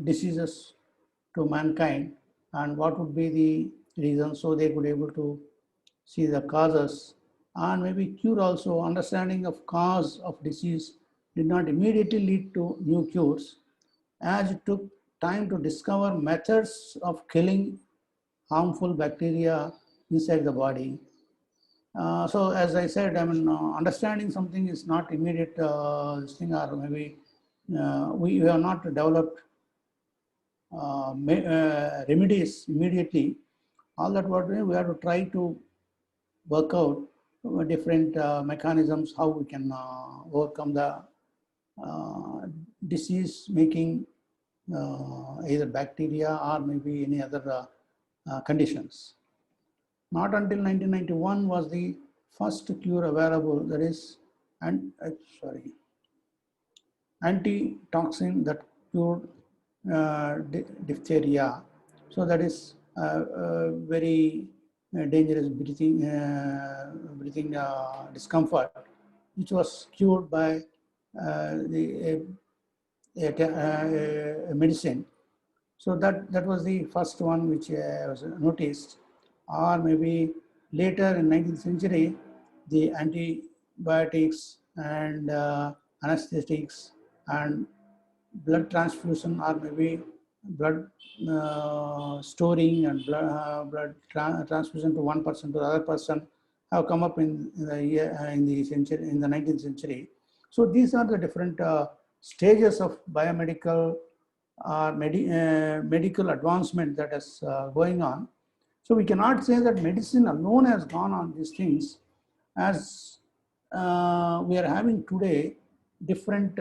diseases to mankind and what would be the reason, so they could able to see the causes and maybe cure also. Understanding of cause of disease did not immediately lead to new cures, as it took time to discover methods of killing harmful bacteria inside the body. So as I said, I mean, understanding something is not immediate thing, or maybe we have not developed remedies immediately. All that what we have to try to work out different mechanisms how we can overcome the disease making either bacteria or maybe any other conditions. Not until 1991 was the first cure available, that is, and antitoxin that cured diphtheria. So that is very dangerous breathing discomfort, which was cured by the medicine. So that was the first one which was noticed. Or maybe later in 19th century, the antibiotics and anesthetics and blood transfusion, or maybe blood storing and blood transfusion to one person to the other person, have come up in the century, in the 19th century. So these are the different stages of biomedical or medical advancement that is going on. So we cannot say that medicine alone has gone on these things, as we are having today different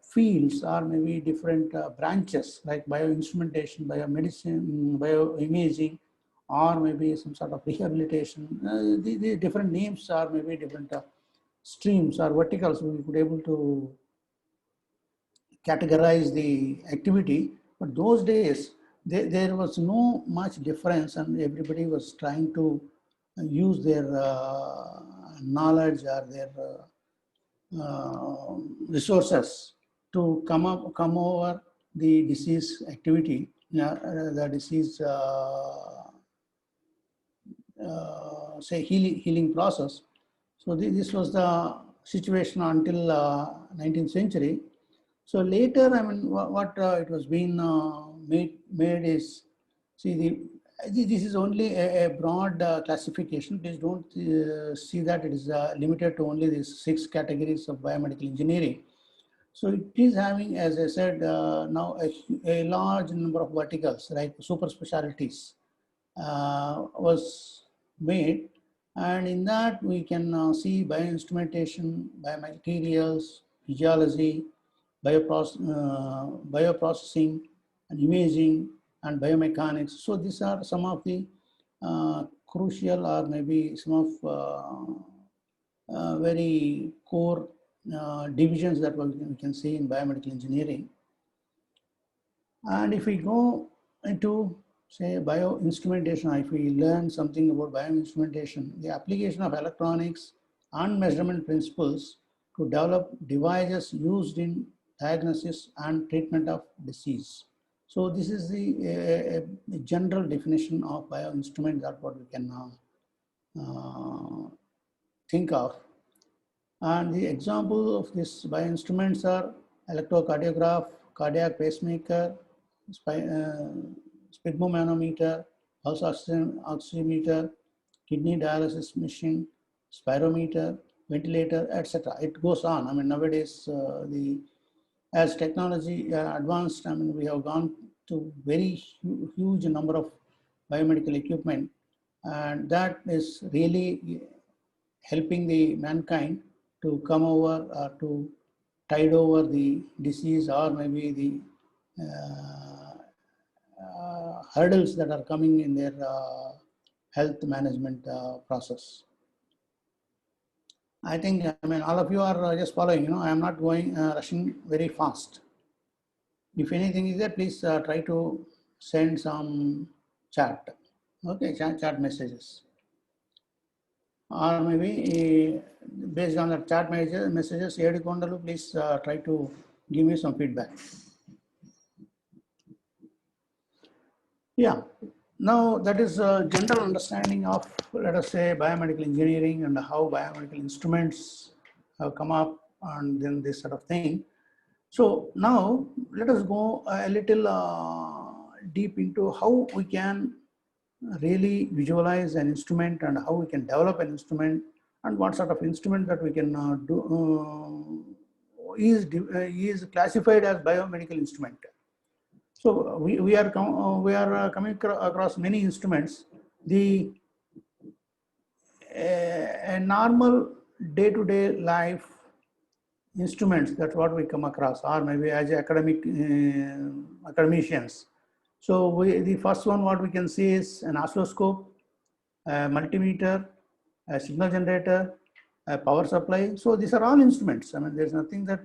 fields or maybe different branches like bioinstrumentation, biomedicine, bioimaging, or maybe some sort of rehabilitation. The different names are maybe different streams or verticals we could able to categorize the activity. But those days, there was no much difference, and everybody was trying to use their knowledge or their resources to come over the disease activity, the disease say healing process. So this was the situation until 19th century. So later, I mean, what it was being made is, see, this is only a broad classification. Please don't see that it is limited to only these 6 categories of biomedical engineering. So it is having, as I said, now a large number of verticals, like super specialties was made. And in that we can see bioinstrumentation, biomaterials, physiology, bioprocessing, and imaging, and biomechanics. So these are some of the crucial, or maybe some of very core divisions that we can see in biomedical engineering. And if we go into, say, bioinstrumentation, if we learn something about bioinstrumentation, the application of electronics and measurement principles to develop devices used in diagnosis and treatment of disease. So this is the general definition of bioinstrument, that what we can think of. And the example of this bioinstruments are electrocardiograph, cardiac pacemaker, sphygmomanometer, pulse oximeter, kidney dialysis machine, spirometer, ventilator, etc. It goes on. I mean, nowadays, as technology advanced, I mean, we have gone to very huge number of biomedical equipment, and that is really helping the mankind to come over, to tide over the disease, or maybe the hurdles that are coming in their health management process. I think, I mean, all of you are just following, I am not going, rushing very fast. If anything is there, please try to send some chat, okay, chat messages. Or maybe based on the chat messages, Edikondalu, please try to give me some feedback. Yeah. Now that is a general understanding of, let us say, biomedical engineering and how biomedical instruments have come up and then this sort of thing. So now let us go a little deep into how we can really visualize an instrument and how we can develop an instrument and what sort of instrument that we can do is classified as biomedical instrument. So we are coming across many instruments. The a normal day-to-day life instruments, that's what we come across, or maybe as academicians. So the first one what we can see is an oscilloscope, a multimeter, a signal generator, a power supply. So these are all instruments. I mean, there's nothing that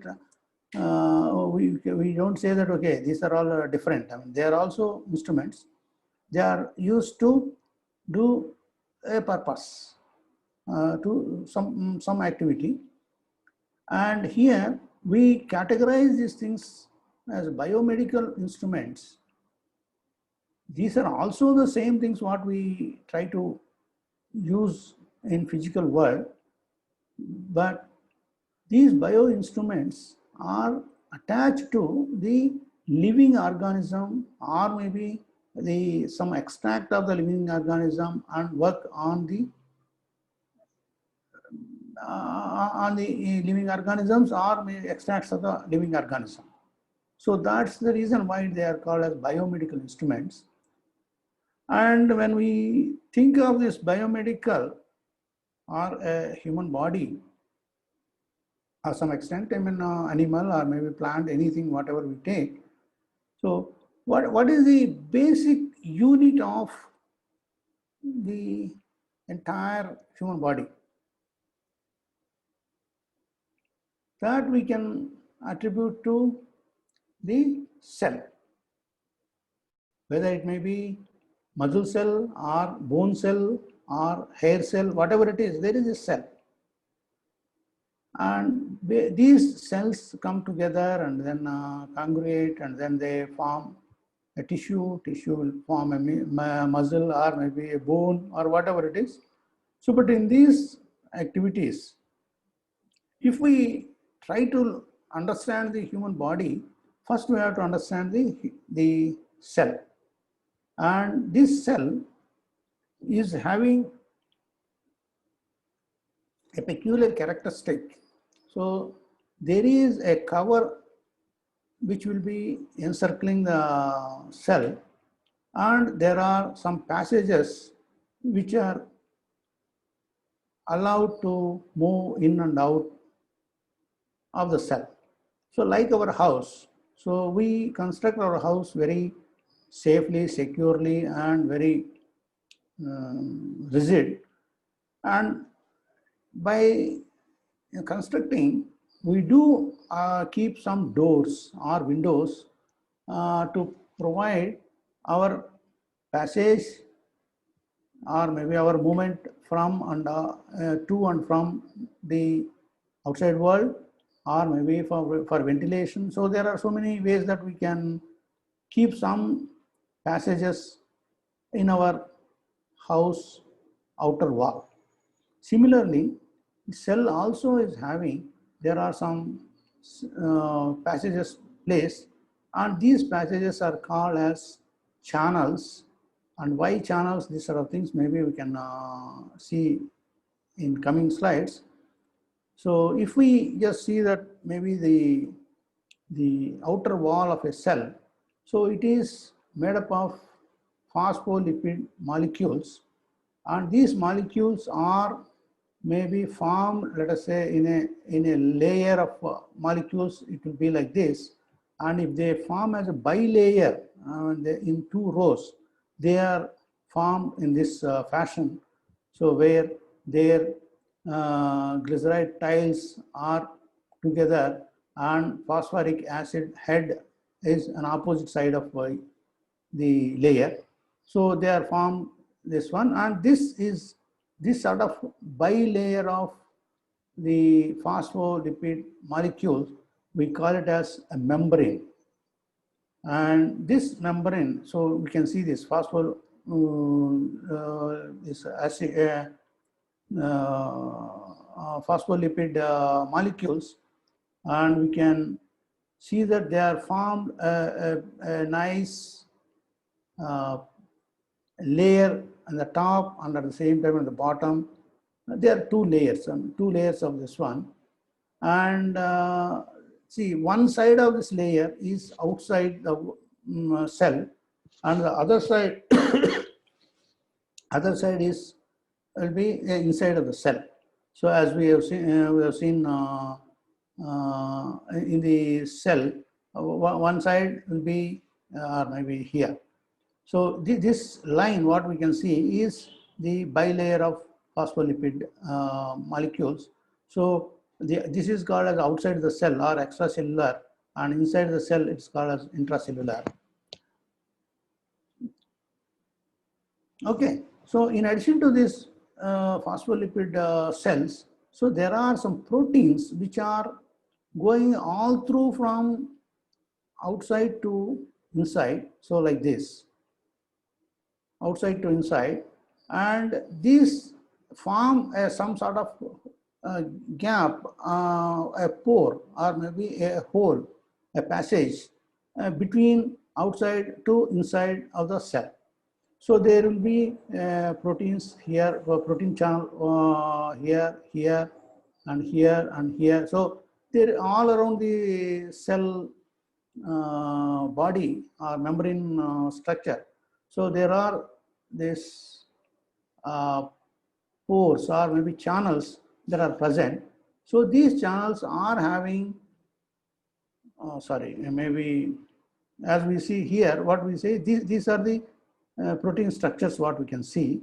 we don't say that, okay, these are all different. I mean, they are also instruments. They are used to do a purpose, to some activity. And here we categorize these things as biomedical instruments. These are also the same things what we try to use in physical world, but these bio instruments are attached to the living organism, or maybe some extract of the living organism, and work on the living organisms or maybe extracts of the living organism. So that's the reason why they are called as biomedical instruments. And when we think of this biomedical or a human body, or some extent, I mean, animal or maybe plant, anything, whatever we take. So what is the basic unit of the entire human body? That we can attribute to the cell, whether it may be muscle cell or bone cell or hair cell, whatever it is, there is a cell. And these cells come together and then congregate, and then they form a tissue. Tissue will form a muscle or maybe a bone or whatever it is. So, but in these activities, if we try to understand the human body, first we have to understand the cell. And this cell is having a peculiar characteristic. So there is a cover which will be encircling the cell, and there are some passages which are allowed to move in and out of the cell. So like our house, so we construct our house very safely, securely, and very rigid. And by constructing, we do keep some doors or windows to provide our passage or maybe our movement from and to and from the outside world, or maybe for ventilation. So there are so many ways that we can keep some passages in our house outer wall. Similarly, cell also is having, there are some passages placed, and these passages are called as channels. And why channels, these sort of things, maybe we can see in coming slides. So if we just see that maybe the outer wall of a cell, so it is made up of phospholipid molecules, and these molecules are maybe formed, let us say, in a layer of molecules, it will be like this. And if they form as a bilayer in two rows, they are formed in this fashion. So where their glyceride tiles are together and phosphoric acid head is an opposite side of the layer. So they are formed this one, and this is this sort of bilayer of the phospholipid molecules, we call it as a membrane. And this membrane, so we can see this phospholipid molecules, and we can see that they are formed a nice layer on the top and at the same time on the bottom. There are two layers of this one. And see, one side of this layer is outside the cell, and the other side other side is will be inside of the cell. So as we have seen in the cell, one side will be maybe here. So this line, what we can see is the bilayer of phospholipid molecules. So this is called as outside the cell or extracellular, and inside the cell it's called as intracellular. Okay, so in addition to this phospholipid cells, so there are some proteins which are going all through from outside to inside. So like this, outside to inside, and these form some sort of gap, a pore, or maybe a hole, a passage between outside to inside of the cell. So there will be proteins here, protein channel here, here, and here, and here. So they're all around the cell body or membrane structure. So there are this pores or maybe channels that are present. So these channels are having, maybe as we see here, what we say, these are the protein structures what we can see,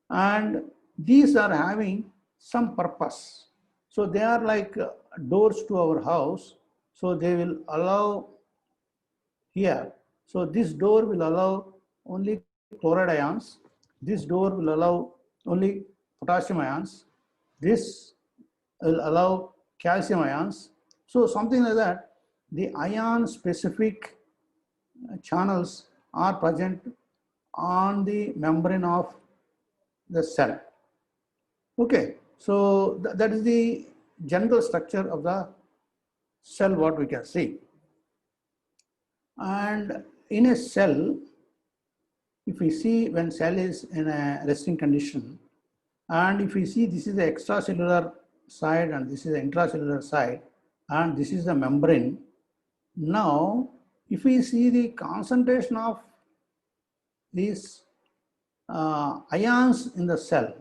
and these are having some purpose. So they are like doors to our house. So they will allow here. So this door will allow only chloride ions. This door will allow only potassium ions. This will allow calcium ions. So something like that. The ion specific channels are present on the membrane of the cell. Okay, so that is the general structure of the cell what we can see. And in a cell, if we see when cell is in a resting condition, and if we see this is the extracellular side and this is the intracellular side, and this is the membrane. Now, if we see the concentration of these ions in the cell,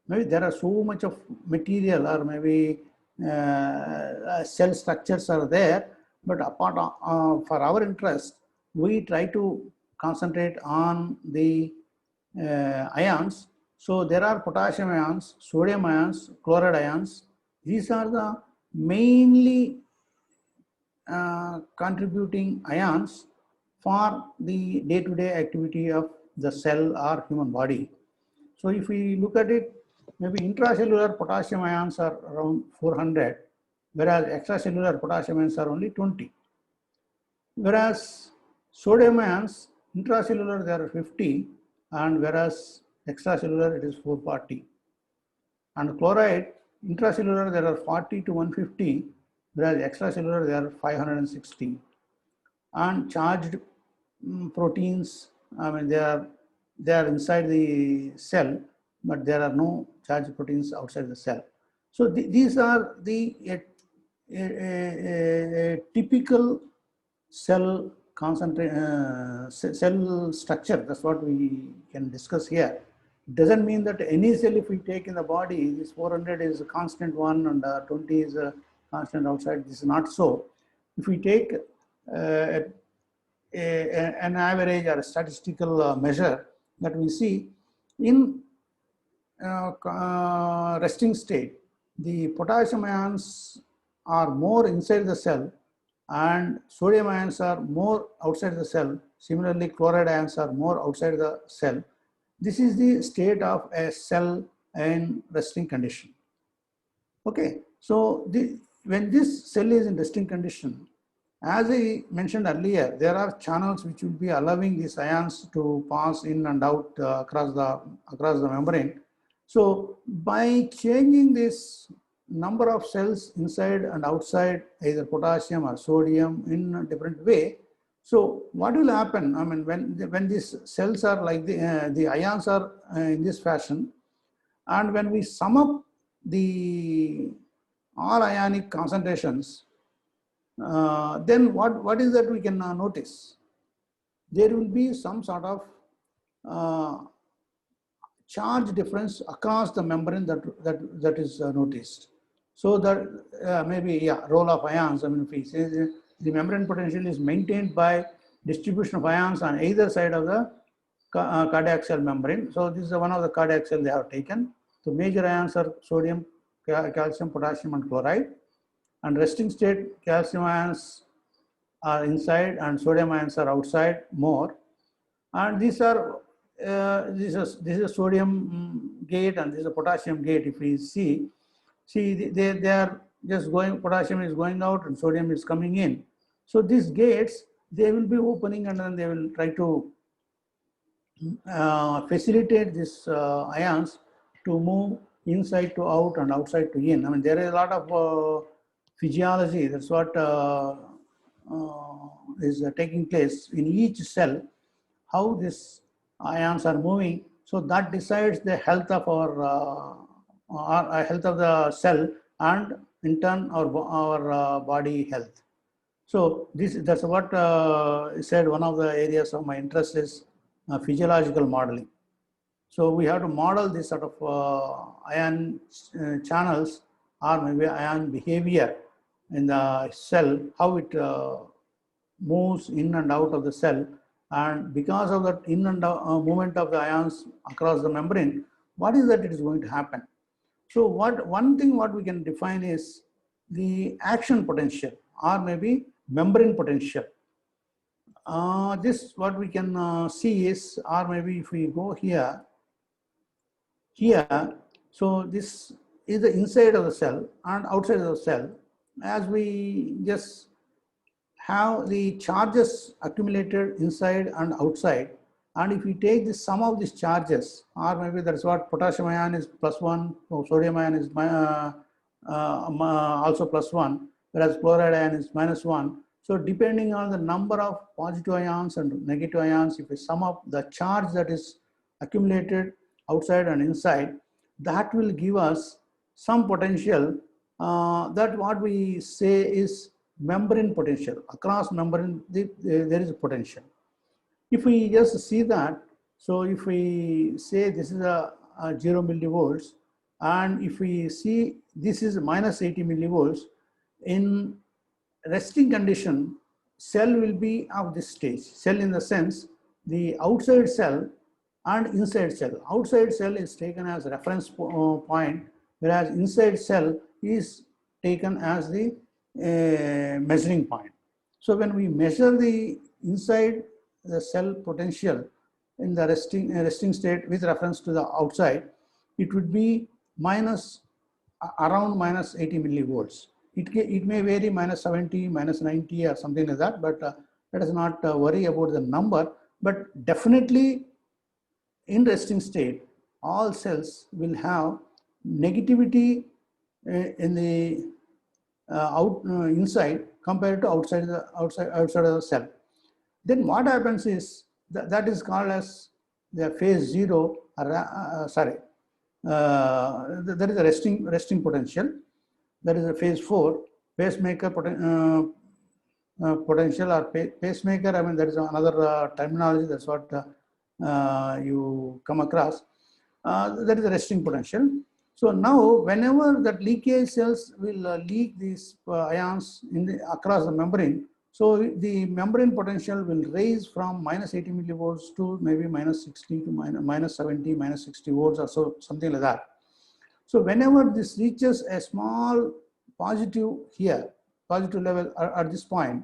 maybe there are so much of material, or maybe cell structures are there, but apart for our interest, we try to concentrate on the ions. So there are potassium ions, sodium ions, chloride ions. These are the mainly contributing ions for the day-to-day activity of the cell or human body. So if we look at it, maybe intracellular potassium ions are around 400, whereas extracellular potassium ions are only 20. Whereas sodium ions, intracellular there are 50, and whereas extracellular it is 440. And chloride, intracellular there are 40 to 150, whereas extracellular there are 560. And charged proteins, I mean they are inside the cell, but there are no charged proteins outside the cell. So these are the typical cell cell structure. That's what we can discuss here. It doesn't mean that any cell, if we take in the body, this 400 is a constant one and 20 is a constant outside. This is not so. If we take an average or a statistical measure, that we see in resting state, the potassium ions are more inside the cell and sodium ions are more outside the cell. Similarly, chloride ions are more outside the cell. This is the state of a cell in resting condition. Okay, so when this cell is in resting condition, As I mentioned earlier, there are channels which will be allowing these ions to pass in and out across the membrane. So by changing this number of cells inside and outside, either potassium or sodium in a different way, so what will happen? I mean, when these cells are like the ions are in this fashion, and when we sum up the all ionic concentrations, then what is that we can notice? There will be some sort of uh, charge difference across the membrane that is noticed. So that maybe, yeah, role of ions. I mean, if we say the membrane potential is maintained by distribution of ions on either side of the cardiac cell membrane. So this is one of the cardiac cell they have taken. So major ions are sodium, calcium, potassium, and chloride. And resting state calcium ions are inside and sodium ions are outside more. And these are this is a sodium gate and this is a potassium gate. If we see they are just going, potassium is going out and sodium is coming in. So these gates, they will be opening and then they will try to facilitate these ions to move inside to out and outside to in. I mean, there is a lot of physiology. That's what is taking place in each cell, how these ions are moving. So that decides the health of our health of the cell, and in turn our body health. So that's what said one of the areas of my interest is physiological modeling. So we have to model this sort of ion channels or maybe ion behavior in the cell, how it moves in and out of the cell, and because of that in and out movement of the ions across the membrane, what is that it is going to happen. So one thing what we can define is the action potential or maybe membrane potential. This what we can see is, or maybe if we go here, so this is the inside of the cell and outside of the cell. As we just have the charges accumulated inside and outside, and if we take the sum of these charges, or maybe that's what potassium ion is +1, sodium ion is also +1, whereas chloride ion is -1. So depending on the number of positive ions and negative ions, if we sum up the charge that is accumulated outside and inside, that will give us some potential. That what we say is membrane potential. Across membrane, there is a potential. If we just see that, so if we say this is a 0 millivolts, and if we see this is -80 millivolts, in resting condition, cell will be of this stage. Cell in the sense, the outside cell and inside cell. Outside cell is taken as reference point, whereas inside cell is taken as the measuring point. So when we measure the inside the cell potential in the resting state with reference to the outside, it would be around -80 millivolts. It may vary -70, -90 or something like that, but let us not worry about the number. But definitely in resting state, all cells will have negativity in the inside compared to outside of the cell. Then what happens is that is called as the phase 0. There is a resting potential. That is a phase 4, pacemaker potential or pacemaker. I mean, that is another terminology. That's what you come across. That is a resting potential. So now, whenever that leakage cells will leak these ions across the membrane, so the membrane potential will raise from -80 millivolts to maybe -60 to -70, -60 volts or so, something like that. So whenever this reaches a small positive here, positive level at this point,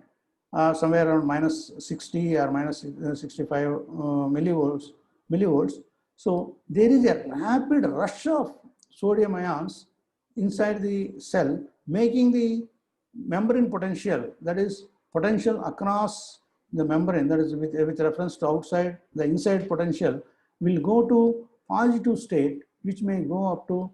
somewhere around -60 or -65 millivolts. So there is a rapid rush of sodium ions inside the cell, making the membrane potential, that is potential across the membrane, that is with reference to outside, the inside potential will go to positive state, which may go up to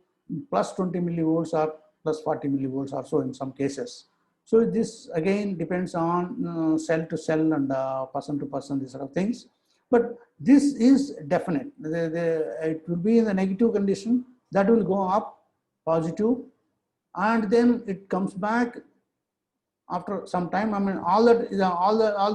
plus 20 millivolts or plus 40 millivolts or so in some cases. So this again depends on cell to cell and person to person, these sort of things. But this is definite. It will be in the negative condition, that will go up positive, and then it comes back after some time. I mean, all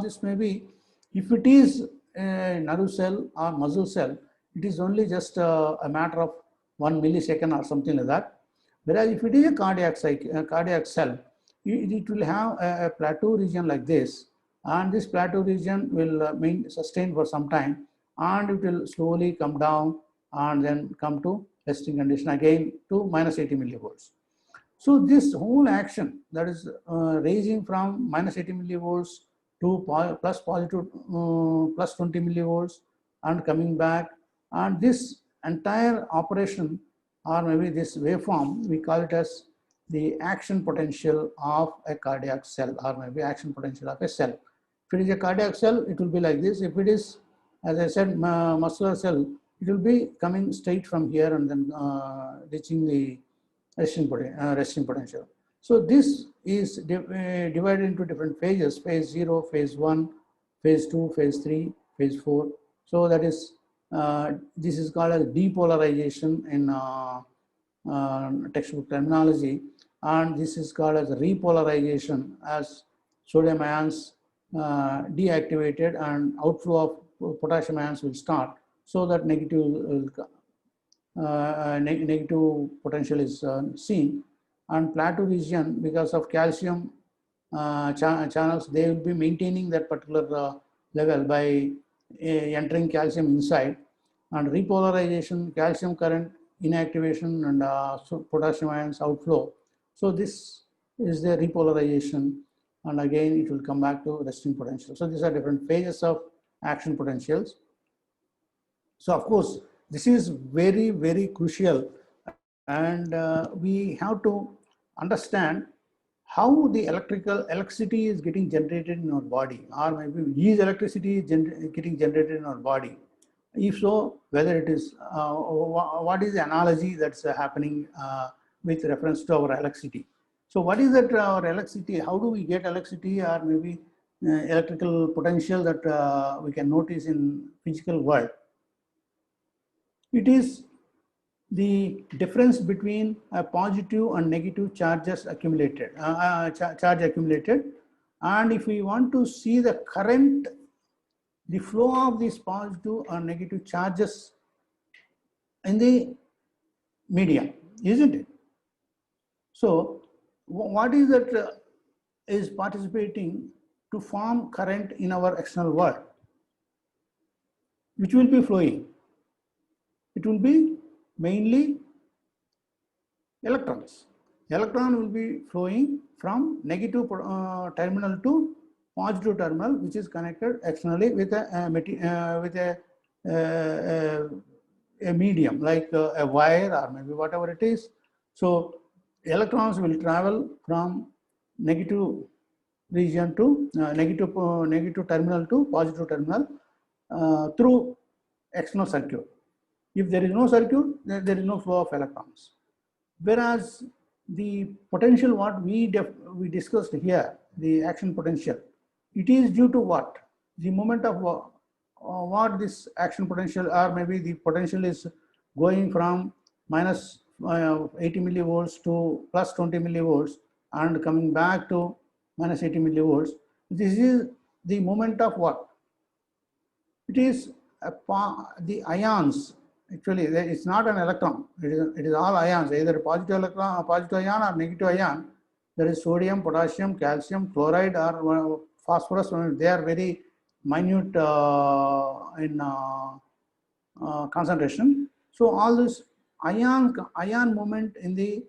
this may be, if it is a nerve cell or muscle cell, it is only just a matter of 1 millisecond or something like that. Whereas if it is a cardiac cell, it will have a plateau region like this, and this plateau region will sustain for some time, and it will slowly come down and then come to resting condition again to minus 80 millivolts. So this whole action, that is raising from minus 80 millivolts to plus 20 millivolts and coming back, and this entire operation, or maybe this waveform, we call it as the action potential of a cardiac cell, or maybe action potential of a cell. If it is a cardiac cell, it will be like this. If it is, as I said, muscular cell, it will be coming straight from here and then reaching the resting potential. So this is divided into different phases: phase 0, phase 1, phase 2, phase 3, phase 4. So that is, this is called as depolarization in textbook terminology, and this is called as repolarization, as sodium ions deactivated and outflow of potassium ions will start, so that negative potential is seen. And plateau region, because of calcium channels, they will be maintaining that particular level by entering calcium inside. And repolarization, calcium current inactivation, and so potassium ions outflow. So this is the repolarization, and again it will come back to resting potential. So these are different phases of action potentials. So of course, this is very, very crucial, and we have to understand how the electricity is getting generated in our body, or maybe is electricity getting generated in our body. If so, whether it is, what is the analogy that's happening with reference to our electricity. So what is that our electricity, how do we get electricity, or maybe electrical potential that we can notice in physical world? It is the difference between a positive and negative charges accumulated, charge accumulated. And if we want to see the current, the flow of these positive or negative charges in the medium, isn't it? So what is that is participating to form current in our external world, which will be flowing? It will be mainly electrons. Electron will be flowing from negative terminal to positive terminal, which is connected externally with a medium like a wire or maybe whatever it is. So electrons will travel from negative region to negative terminal to positive terminal through external circuit. If there is no circuit, then there is no flow of electrons. Whereas the potential what we discussed here, the action potential, it is due to what? The moment of what this action potential, or maybe the potential is going from minus 80 millivolts to plus 20 millivolts and coming back to minus 80 millivolts. This is the moment of what? It is the ions. Actually, it's not an electron. It is all ions, either positive electron, positive ion, or negative ion. There is sodium, potassium, calcium, chloride, or phosphorus. They are very minute in concentration. So all this ion movement in the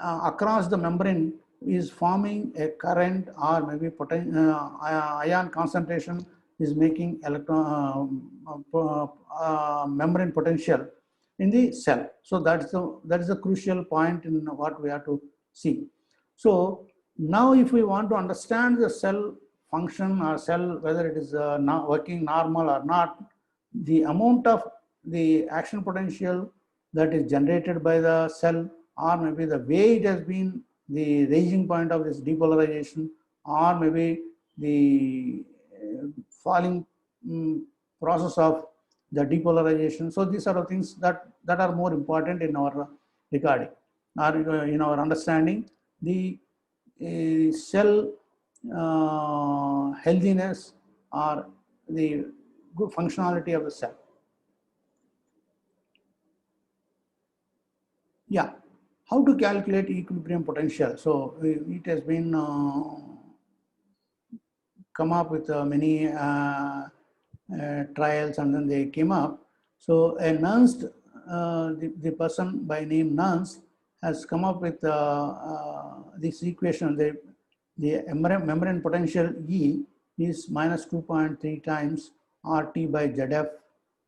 across the membrane is forming a current, or maybe ion concentration is making electron membrane potential in the cell. So that is the crucial point in what we have to see. So Now, if we want to understand the cell function or cell, whether it is not working normal or not, the amount of the action potential that is generated by the cell, or maybe the way it has been the raging point of this depolarization, or maybe the falling process of the depolarization. So these are the things that are more important in our recording or in our understanding. The cell healthiness or the good functionality of the cell. Yeah, how to calculate equilibrium potential? So it has been come up with many trials, and then they came up. So a Nernst, the person by name Nernst has come up with this equation. The membrane potential E is minus 2.3 times RT by ZF.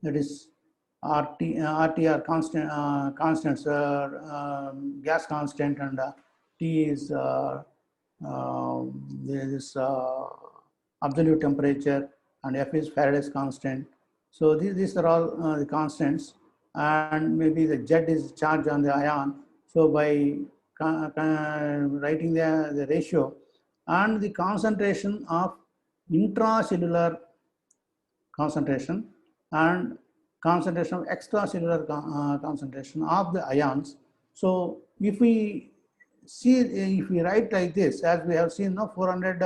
That is RT are constants, gas constant, and T is this absolute temperature, and F is Faraday's constant. So these are all the constants, and maybe the Z is charge on the ion. So by writing the ratio and the concentration of intracellular concentration and concentration of extracellular concentration of the ions. So if we see, if we write like this, as we have seen, no, 400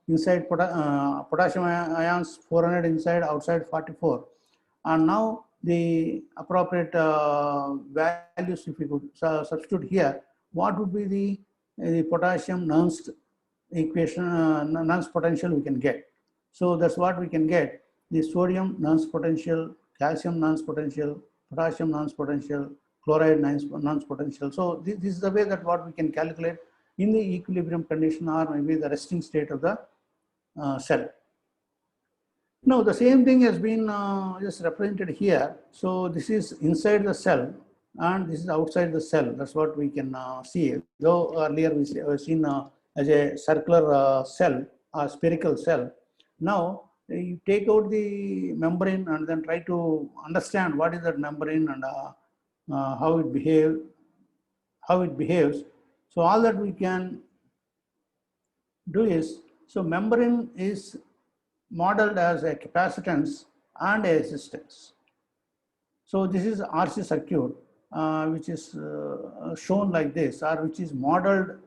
inside potassium ions, 400 inside, outside 44, and now the appropriate values, if we could substitute here, what would be the potassium Nernst equation, Nernst potential we can get. So that's what we can get: the sodium Nernst potential, calcium Nernst potential, potassium Nernst potential, chloride Nernst potential. So this is the way that what we can calculate in the equilibrium condition, or maybe the resting state of the cell. Now the same thing has been just represented here. So this is inside the cell and this is outside the cell. That's what we can see. Though earlier we have seen as a circular cell or spherical cell. Now you take out the membrane and then try to understand what is that membrane and how it behaves. So all that we can do is, so membrane is modeled as a capacitance and a resistance. So this is RC circuit, which is shown like this, or which is modeled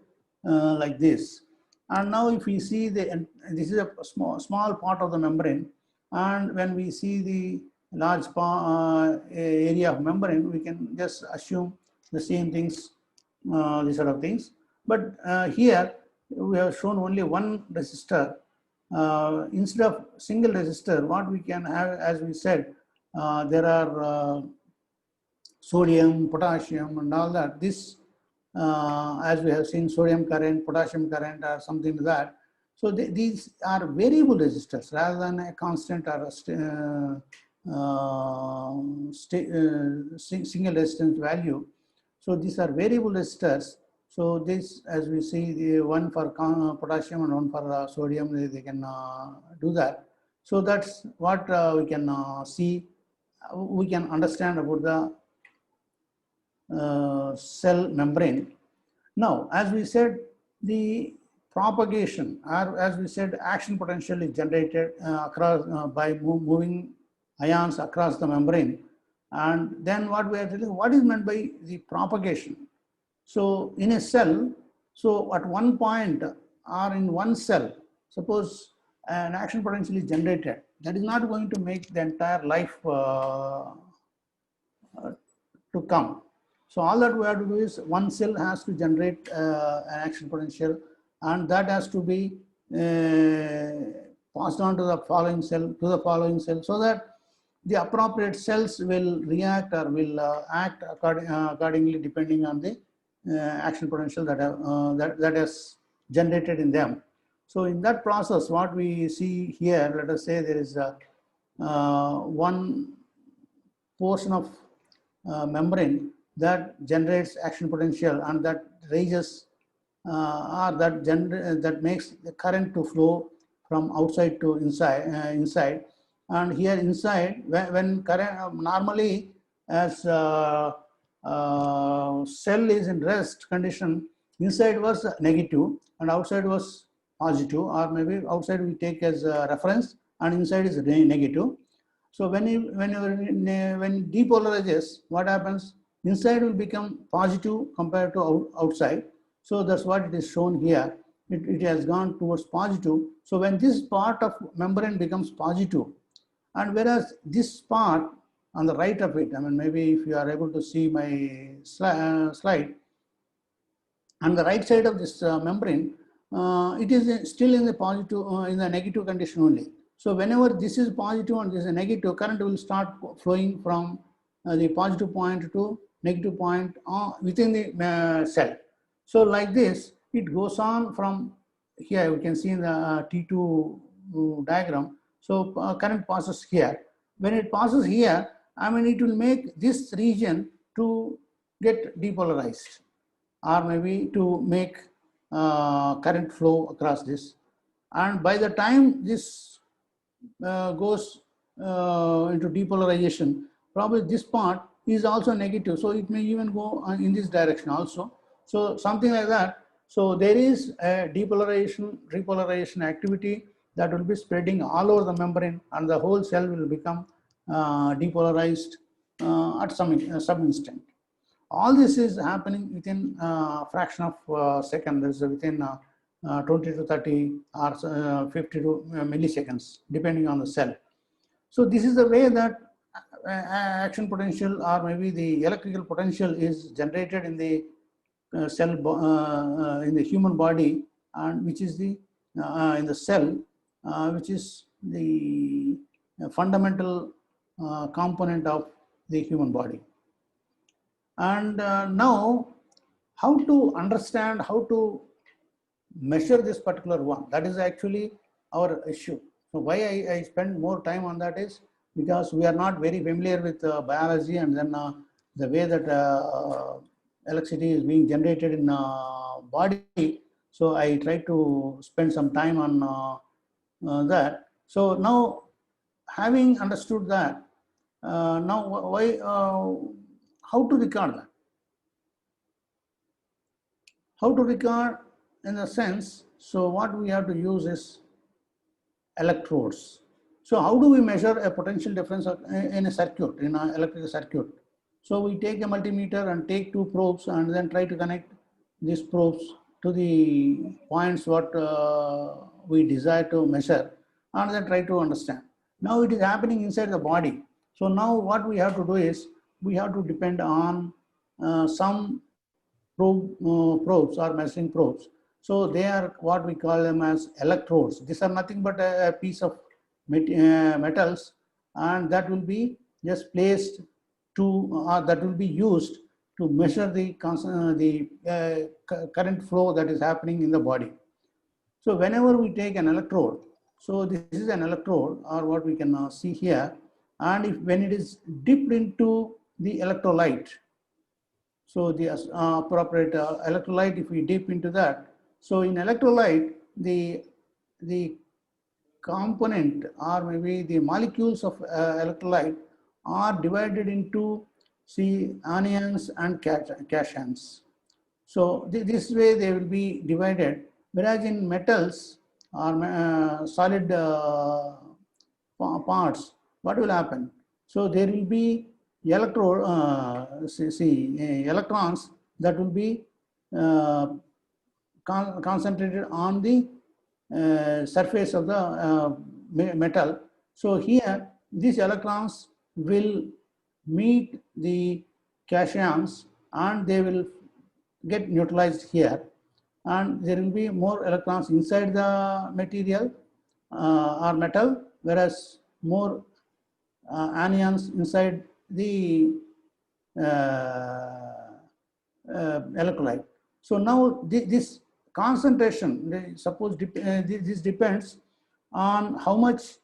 like this. And now if we see this is a small part of the membrane, and when we see the large area of membrane, we can just assume the same things, these sort of things. But here we have shown only one resistor. Instead of single resistor, what we can have, as we said, there are sodium, potassium, and all that. This, as we have seen, sodium current, potassium current, or something like that. So these are variable resistors rather than a constant or a single resistance value. So these are variable resistors. So this, as we see, the one for potassium and one for sodium, they can do that. So that's what we can see. We can understand about the cell membrane. Now, as we said, the propagation, or as we said, action potential is generated across by moving ions across the membrane. And then what we are telling, what is meant by the propagation? So in a cell, so at one point or in one cell, suppose an action potential is generated, that is not going to make the entire life to come. So all that we have to do is one cell has to generate an action potential, and that has to be passed on to the following cell, so that the appropriate cells will react or will act accordingly, depending on the action potential that is generated in them. So in that process, what we see here, let us say there is one portion of membrane that generates action potential, and that raises or that makes the current to flow from outside to inside. And here inside, when current normally as cell is in rest condition, inside was negative and outside was positive, or maybe outside we take as a reference and inside is negative. So when depolarizes, what happens? Inside will become positive compared to outside. So that's what it is shown here. It has gone towards positive. So when this part of membrane becomes positive, and whereas this part on the right of it, I mean, maybe if you are able to see my slide, on the right side of this membrane, it is still in the positive, in the negative condition only. So whenever this is positive and this is negative, current will start flowing from the positive point to negative point within the cell. So like this, it goes on from here. We can see in the T2 diagram. So current passes here. When it passes here, I mean, it will make this region to get depolarized, or maybe to make current flow across this. And by the time this goes into depolarization, probably this part is also negative. So it may even go in this direction also. So something like that. So there is a depolarization, repolarization activity that will be spreading all over the membrane, and the whole cell will become depolarized at some instant. All this is happening within a fraction of a second. This is within 20 to 30 or 50 to milliseconds, depending on the cell. So this is the way that action potential, or maybe the electrical potential, is generated in the cell in the human body, and which is the in the cell, which is the fundamental component of the human body. And now, how to understand, how to measure this particular one, that is actually our issue. So why I spend more time on that is because we are not very familiar with biology, and then the way that electricity is being generated in body. So I try to spend some time on that. So now, having understood that, now why how to record that? How to record in a sense, so what we have to use is electrodes. So how do we measure a potential difference in a circuit, in an electrical circuit? So we take a multimeter and take two probes and then try to connect these probes to the points what we desire to measure, and then try to understand. Now it is happening inside the body. So now what we have to do is we have to depend on some probes or measuring probes. So they are what we call them as electrodes. These are nothing but a piece of metals, and that will be just placed to, that will be used to measure the current flow that is happening in the body. So whenever we take an electrode, so this is an electrode, or what we can see here, and when it is dipped into the electrolyte, so the appropriate electrolyte, if we dip into that, so in electrolyte, the component, or maybe the molecules of electrolyte, are divided into, see, anions and cations. So this way they will be divided. Whereas in metals or solid parts, what will happen? So there will be electrons that will be concentrated on the surface of the metal. So here these electrons will meet the cations and they will get neutralized here, and there will be more electrons inside the material or metal, whereas more anions inside the electrolyte. So now this concentration, suppose this depends on how much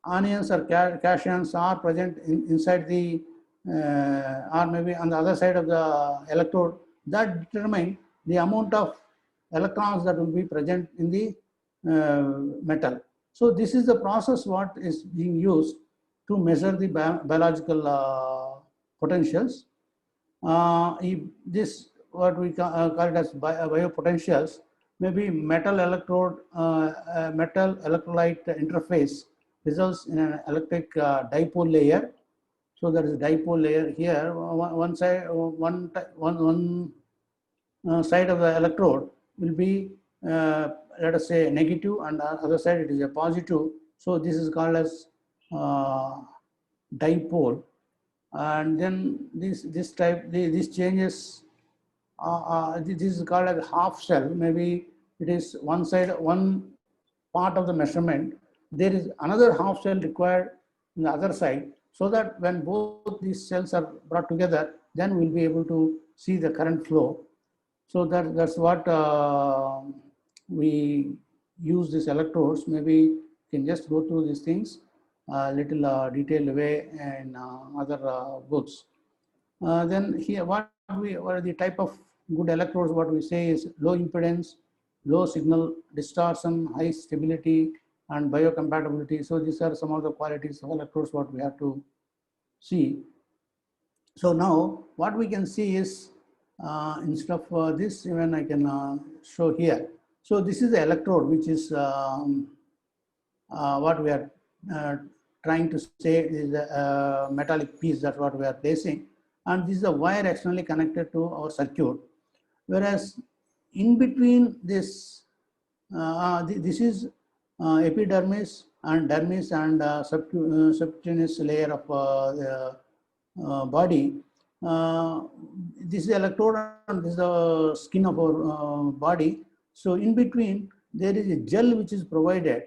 anions or cations are present inside the or maybe on the other side of the electrode, that determine the amount of electrons that will be present in the metal. So this is the process what is being used to measure the biological potentials. If this what we call it as biopotentials, maybe metal electrolyte interface results in an electric dipole layer. So there is a dipole layer here. One side, one side of the electrode will be, let us say, negative, and the other side it is a positive. So this is called as dipole. And then this changes. This is called as half shell. Maybe it is one side, one part of the measurement. There is another half shell required in the other side, so that when both these cells are brought together, then we'll be able to see the current flow. So that's what we use these electrodes. Maybe you can just go through these things a little detailed way in other books. Then here, what are the type of good electrodes? What we say is low impedance, low signal distortion, high stability, and biocompatibility. So these are some of the qualities of electrodes what we have to see. So now what we can see is, instead of this, even I can show here. So this is the electrode, which is what we are trying to say is a metallic piece. That's what we are placing. And this is a wire externally connected to our circuit. Whereas in between this, this is epidermis and dermis and subcutaneous layer of the body. This is the electrode and this is the skin of our body. So in between there is a gel which is provided.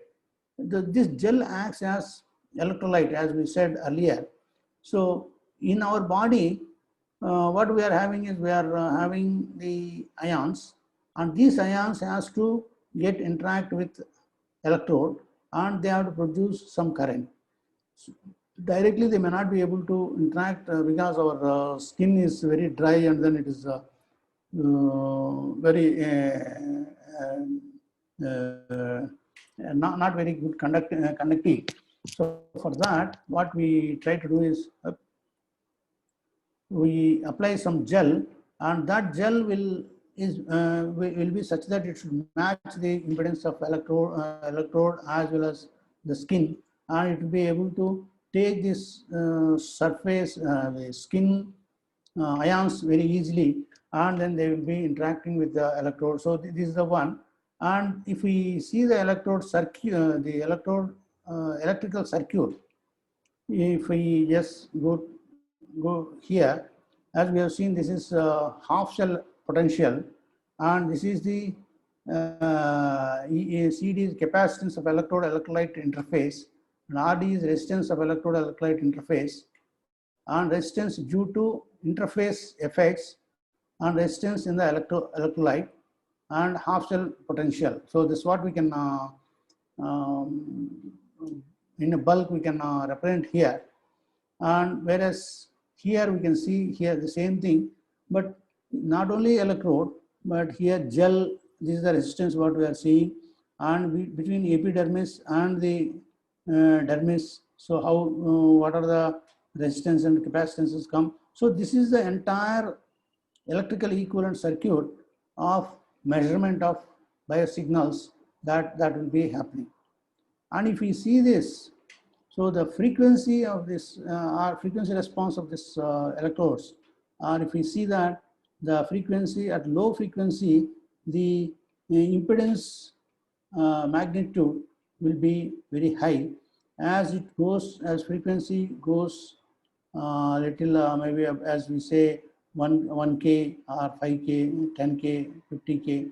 This gel acts as electrolyte, as we said earlier. So in our body, what we are having is we are having the ions, and these ions has to interact with electrode, and they have to produce some current. So directly they may not be able to interact because our skin is very dry, and then it is very not very good conductive. So for that, what we try to do is we apply some gel, and that gel will be such that it should match the impedance of electrode as well as the skin, and it will be able to take this surface, the skin ions very easily, and then they will be interacting with the electrode. So this is the one. And if we see the electrode circuit, the electrode electrical circuit, if we just go here, as we have seen, this is half shell potential, and this is the CD is capacitance of electrode electrolyte interface, and RD is resistance of electrode electrolyte interface, and resistance due to interface effects and resistance in the electrolyte, and half shell potential. So this is what we can in a bulk we can represent here. And whereas here we can see here the same thing, but not only electrode, but here gel. This is the resistance what we are seeing, and between epidermis and the dermis. So how what are the resistance and capacitances come? So this is the entire electrical equivalent circuit of measurement of biosignals that will be happening. And if we see this, so the frequency of this or frequency response of this electrodes, or if we see that the frequency at low frequency, the impedance magnitude will be very high. As it goes, as frequency goes little, maybe as we say 1K or 5K, 10K, 50K.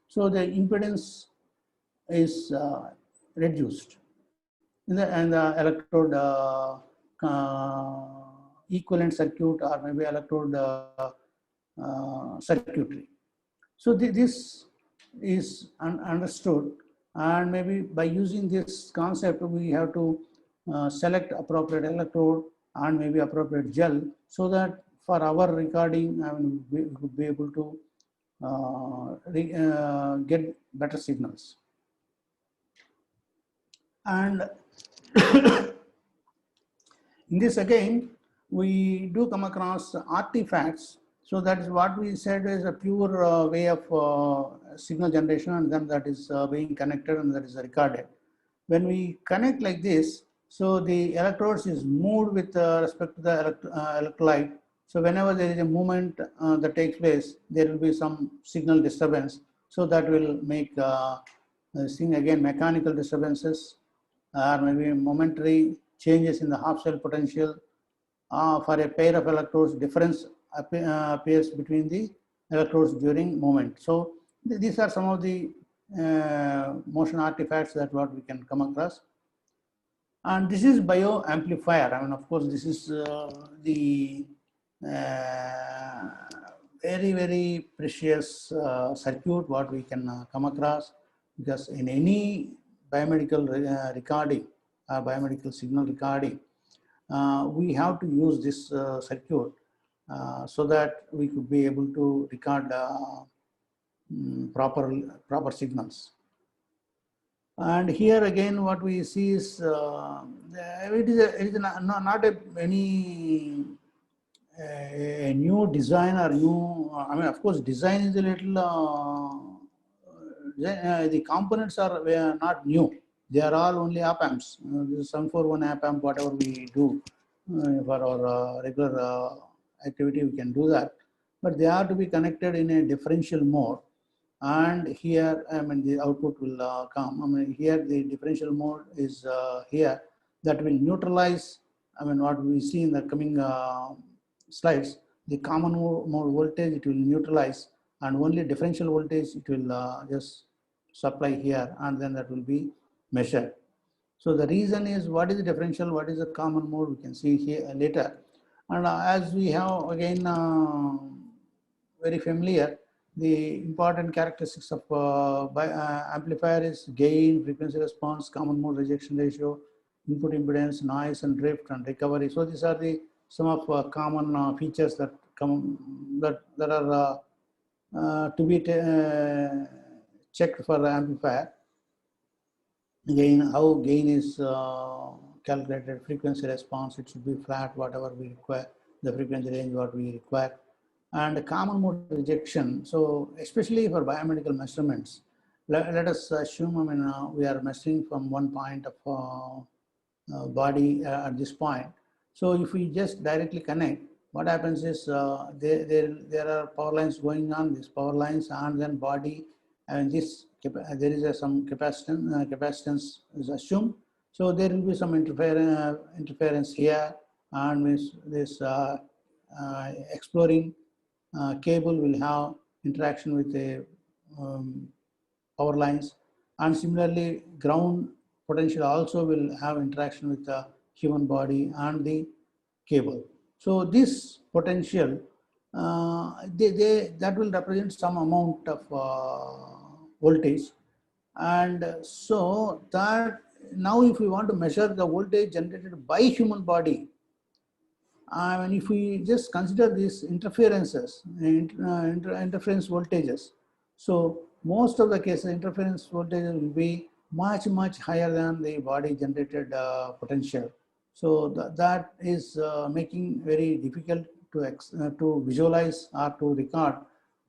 So the impedance is reduced in the electrode equivalent circuit, or maybe electrode circuitry. So this is understood, and maybe by using this concept, we have to select appropriate electrode and maybe appropriate gel, so that for our recording, I mean, we could be able to get better signals. And in this again, we do come across artifacts. So that is what we said is a pure way of signal generation, and then that is being connected and that is recorded. When we connect like this, so the electrodes is moved with respect to the electrolyte. So whenever there is a movement that takes place, there will be some signal disturbance. So that will make seeing again mechanical disturbances or maybe momentary changes in the half cell potential. For a pair of electrodes, difference appears between the electrodes during movement. So these are some of the motion artifacts that what we can come across. And this is bioamplifier. I mean, of course, this is the very, very precious circuit what we can come across, because in any biomedical recording, biomedical signal recording, we have to use this circuit so that we could be able to record proper signals. And here again, what we see is it is not any new design or new. I mean, of course, design is a little. The components are not new. They are all only op amps. This is some for one op amp. Whatever we do for our regular activity, we can do that. But they are to be connected in a differential mode. And here, I mean, the output will come. I mean, here the differential mode is here, that will neutralize. I mean, what we see in the coming slides, the common mode voltage it will neutralize, and only differential voltage it will just supply here, and then that will be measured. So the reason is, what is the differential, what is the common mode, we can see here later. And as we have again very familiar, the important characteristics of amplifier is gain, frequency response, common mode rejection ratio, input impedance, noise and drift, and recovery. So these are the some of common features that are to be checked for the amplifier. Again, how gain is calculated, frequency response, it should be flat, whatever we require, the frequency range what we require. And common mode rejection. So especially for biomedical measurements, let us assume, I mean, we are measuring from one point of body at this point. So if we just directly connect, what happens is there are power lines going on, these power lines, and then body, and this there is some capacitance is assumed. So there will be some interference here, and this exploring cable will have interaction with the power lines, and similarly ground potential also will have interaction with the human body and the cable. So this potential that will represent some amount of voltage, and so that now if we want to measure the voltage generated by human body, I mean, if we just consider these interferences, interference voltages, so most of the cases, interference voltages will be much higher than the body generated potential. So that is making very difficult to visualize or to record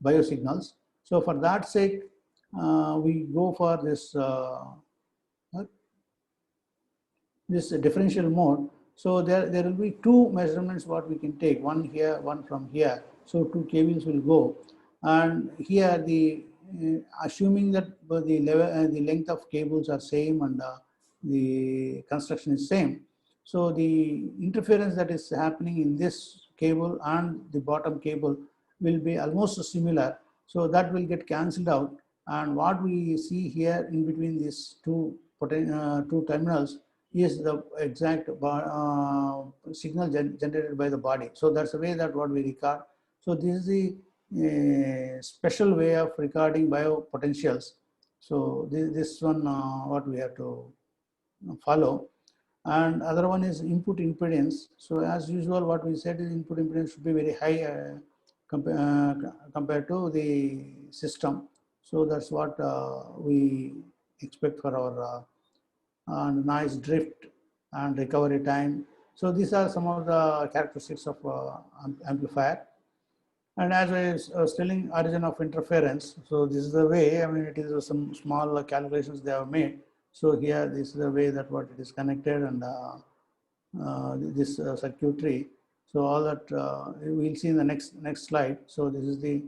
biosignals. So for that sake, we go for this differential mode. So there will be two measurements what we can take, one here, one from here. So two cables will go, and here the assuming that the length of cables are same and the construction is same. So the interference that is happening in this cable and the bottom cable will be almost similar. So that will get cancelled out, and what we see here in between these two terminals is the exact signal generated by the body. So that's the way that what we record. So this is the special way of recording biopotentials. So this one what we have to follow. And other one is input impedance. So as usual, what we said is input impedance should be very high compared to the system. So that's what we expect for our noise drift and recovery time. So these are some of the characteristics of amplifier. And as I was telling, origin of interference. So this is the way, I mean, it is some small calculations they have made. So here, this is the way that what it is connected and this circuitry. So all that we'll see in the next slide. So this is the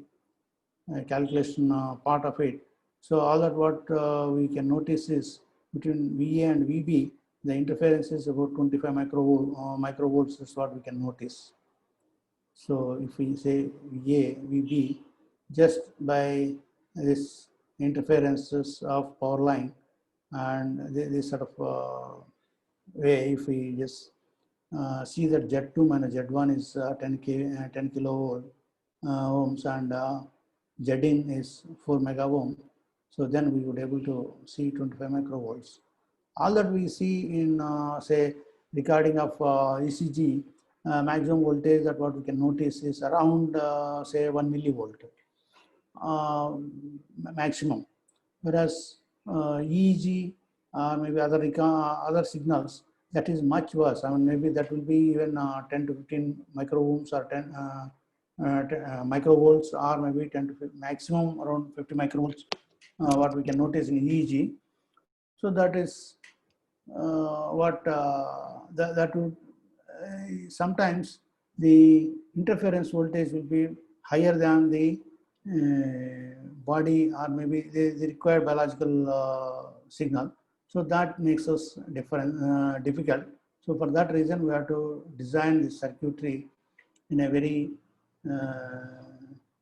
calculation part of it. So all that what we can notice is between VA and VB, the interference is about 25 microvolts is what we can notice. So if we say VA, VB, just by this interferences of power line and this sort of way, if we just see that Z2 minus Z1 is 10 kilo ohms and Zin is 4 mega ohm. So then we would able to see 25 microvolts. All that we see in say recording of ECG, maximum voltage that what we can notice is around say 1 millivolt maximum, whereas EEG or maybe other signals, that is much worse. I mean, maybe that will be even 10 to 15 micro ohms or 10 microvolts, or maybe 10 to 50, maximum around 50 microvolts, what we can notice in EEG. So that is what that would sometimes the interference voltage will be higher than the body or maybe the required biological signal. So that makes us difficult. So for that reason, we have to design this circuitry in a very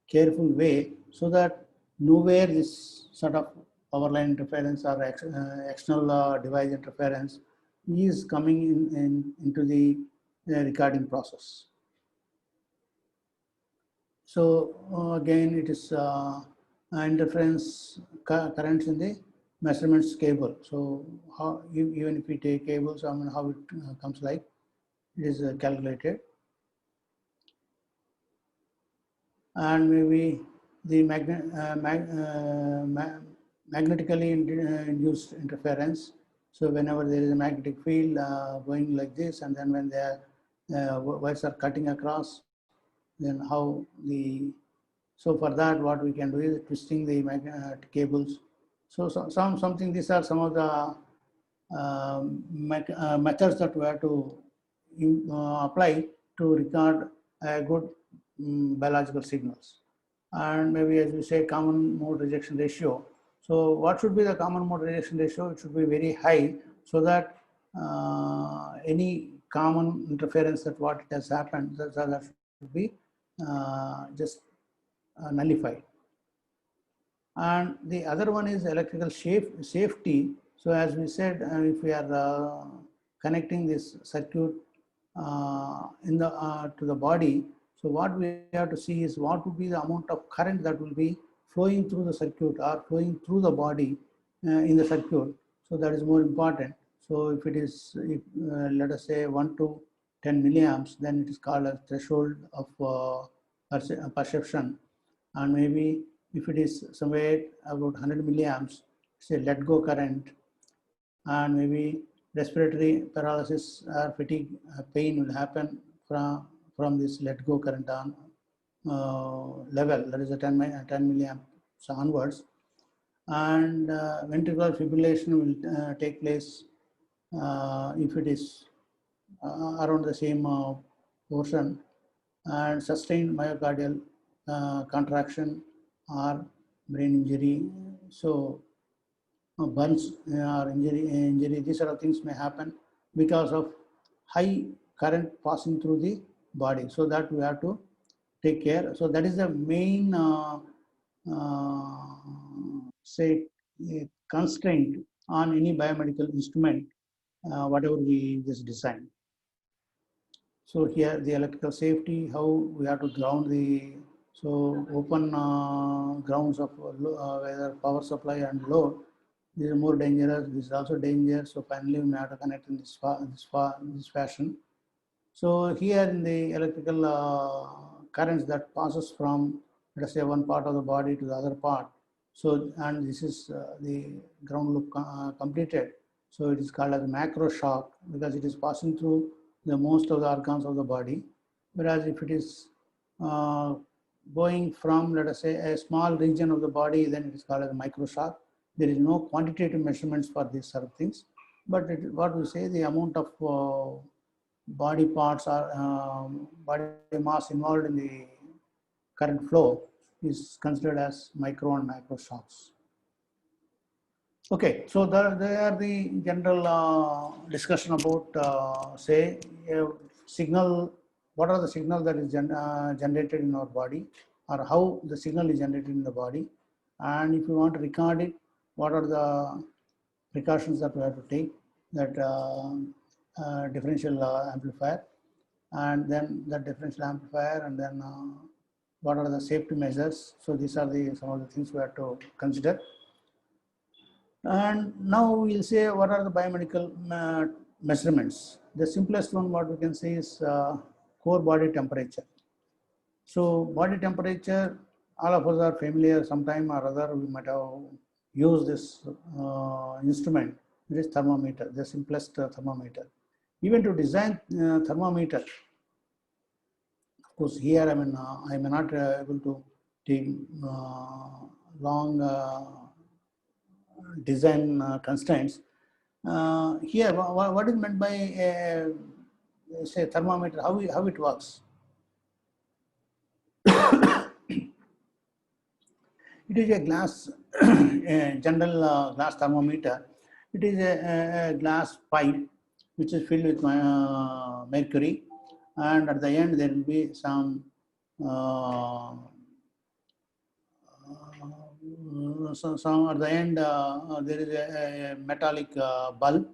careful way so that nowhere this sort of power line interference or external device interference is coming into the recording process. So again, it is interference currents in the measurements cable. So how, even if we take cables, I mean, how it comes like, it is calculated. And maybe the magnetically induced interference. So whenever there is a magnetic field going like this, and then when the wires are cutting across, then how the, so for that what we can do is twisting the cables. So something, these are some of the methods that we have to apply to record a good biological signals. And maybe, as we say, common mode rejection ratio. So what should be the common mode rejection ratio? It should be very high, so that any common interference that what has happened, that should be just nullified. And the other one is electrical safety. So as we said, if we are connecting this circuit to the body, so what we have to see is what would be the amount of current that will be flowing through the circuit or flowing through the body in the circuit. So that is more important. So if it is, let us say 1 to 10 milliamps, then it is called a threshold of perception. And maybe if it is somewhere about 100 milliamps, say let go current, and maybe respiratory paralysis or fatigue pain will happen from this let go current on level, that is a 10 milliamps onwards. And ventricular fibrillation will take place if it is around the same portion, and sustained myocardial contraction or brain injury. So burns or injury, these sort of things may happen because of high current passing through the body. So that we have to take care. So that is the main say constraint on any biomedical instrument, whatever we just designed. So here the electrical safety, how we have to ground the, so open grounds of whether power supply and load, this is more dangerous. This is also dangerous. So finally, we have to connect in this fashion. So here in the electrical currents that passes from, let us say, one part of the body to the other part. So, and this is the ground loop completed. So it is called as macro shock because it is passing through the most of the organs of the body. Whereas if it is going from, let us say, a small region of the body, then it is called as micro shock. There is no quantitative measurements for these sort of things, but what we say, the amount of body parts or body mass involved in the current flow is considered as micro and macro shocks. Okay, so they are the general discussion about say signal. What are the signals that is generated in our body, or how the signal is generated in the body, and if you want to record it, what are the precautions that we have to take, that differential amplifier, and then the differential amplifier, and then what are the safety measures. So these are some of the things we have to consider. And now we'll say what are the biomedical measurements. The simplest one what we can say is core body temperature. So body temperature, all of us are familiar, sometime or other we might have used this instrument. It is thermometer, the simplest thermometer. Even to design thermometer, of course here I mean I may not able to take long design constraints. Here, what is meant by say thermometer? How it works? It is a glass, a general glass thermometer. It is a glass pipe which is filled with mercury, and at the end there will be some at the end there is a metallic bulb,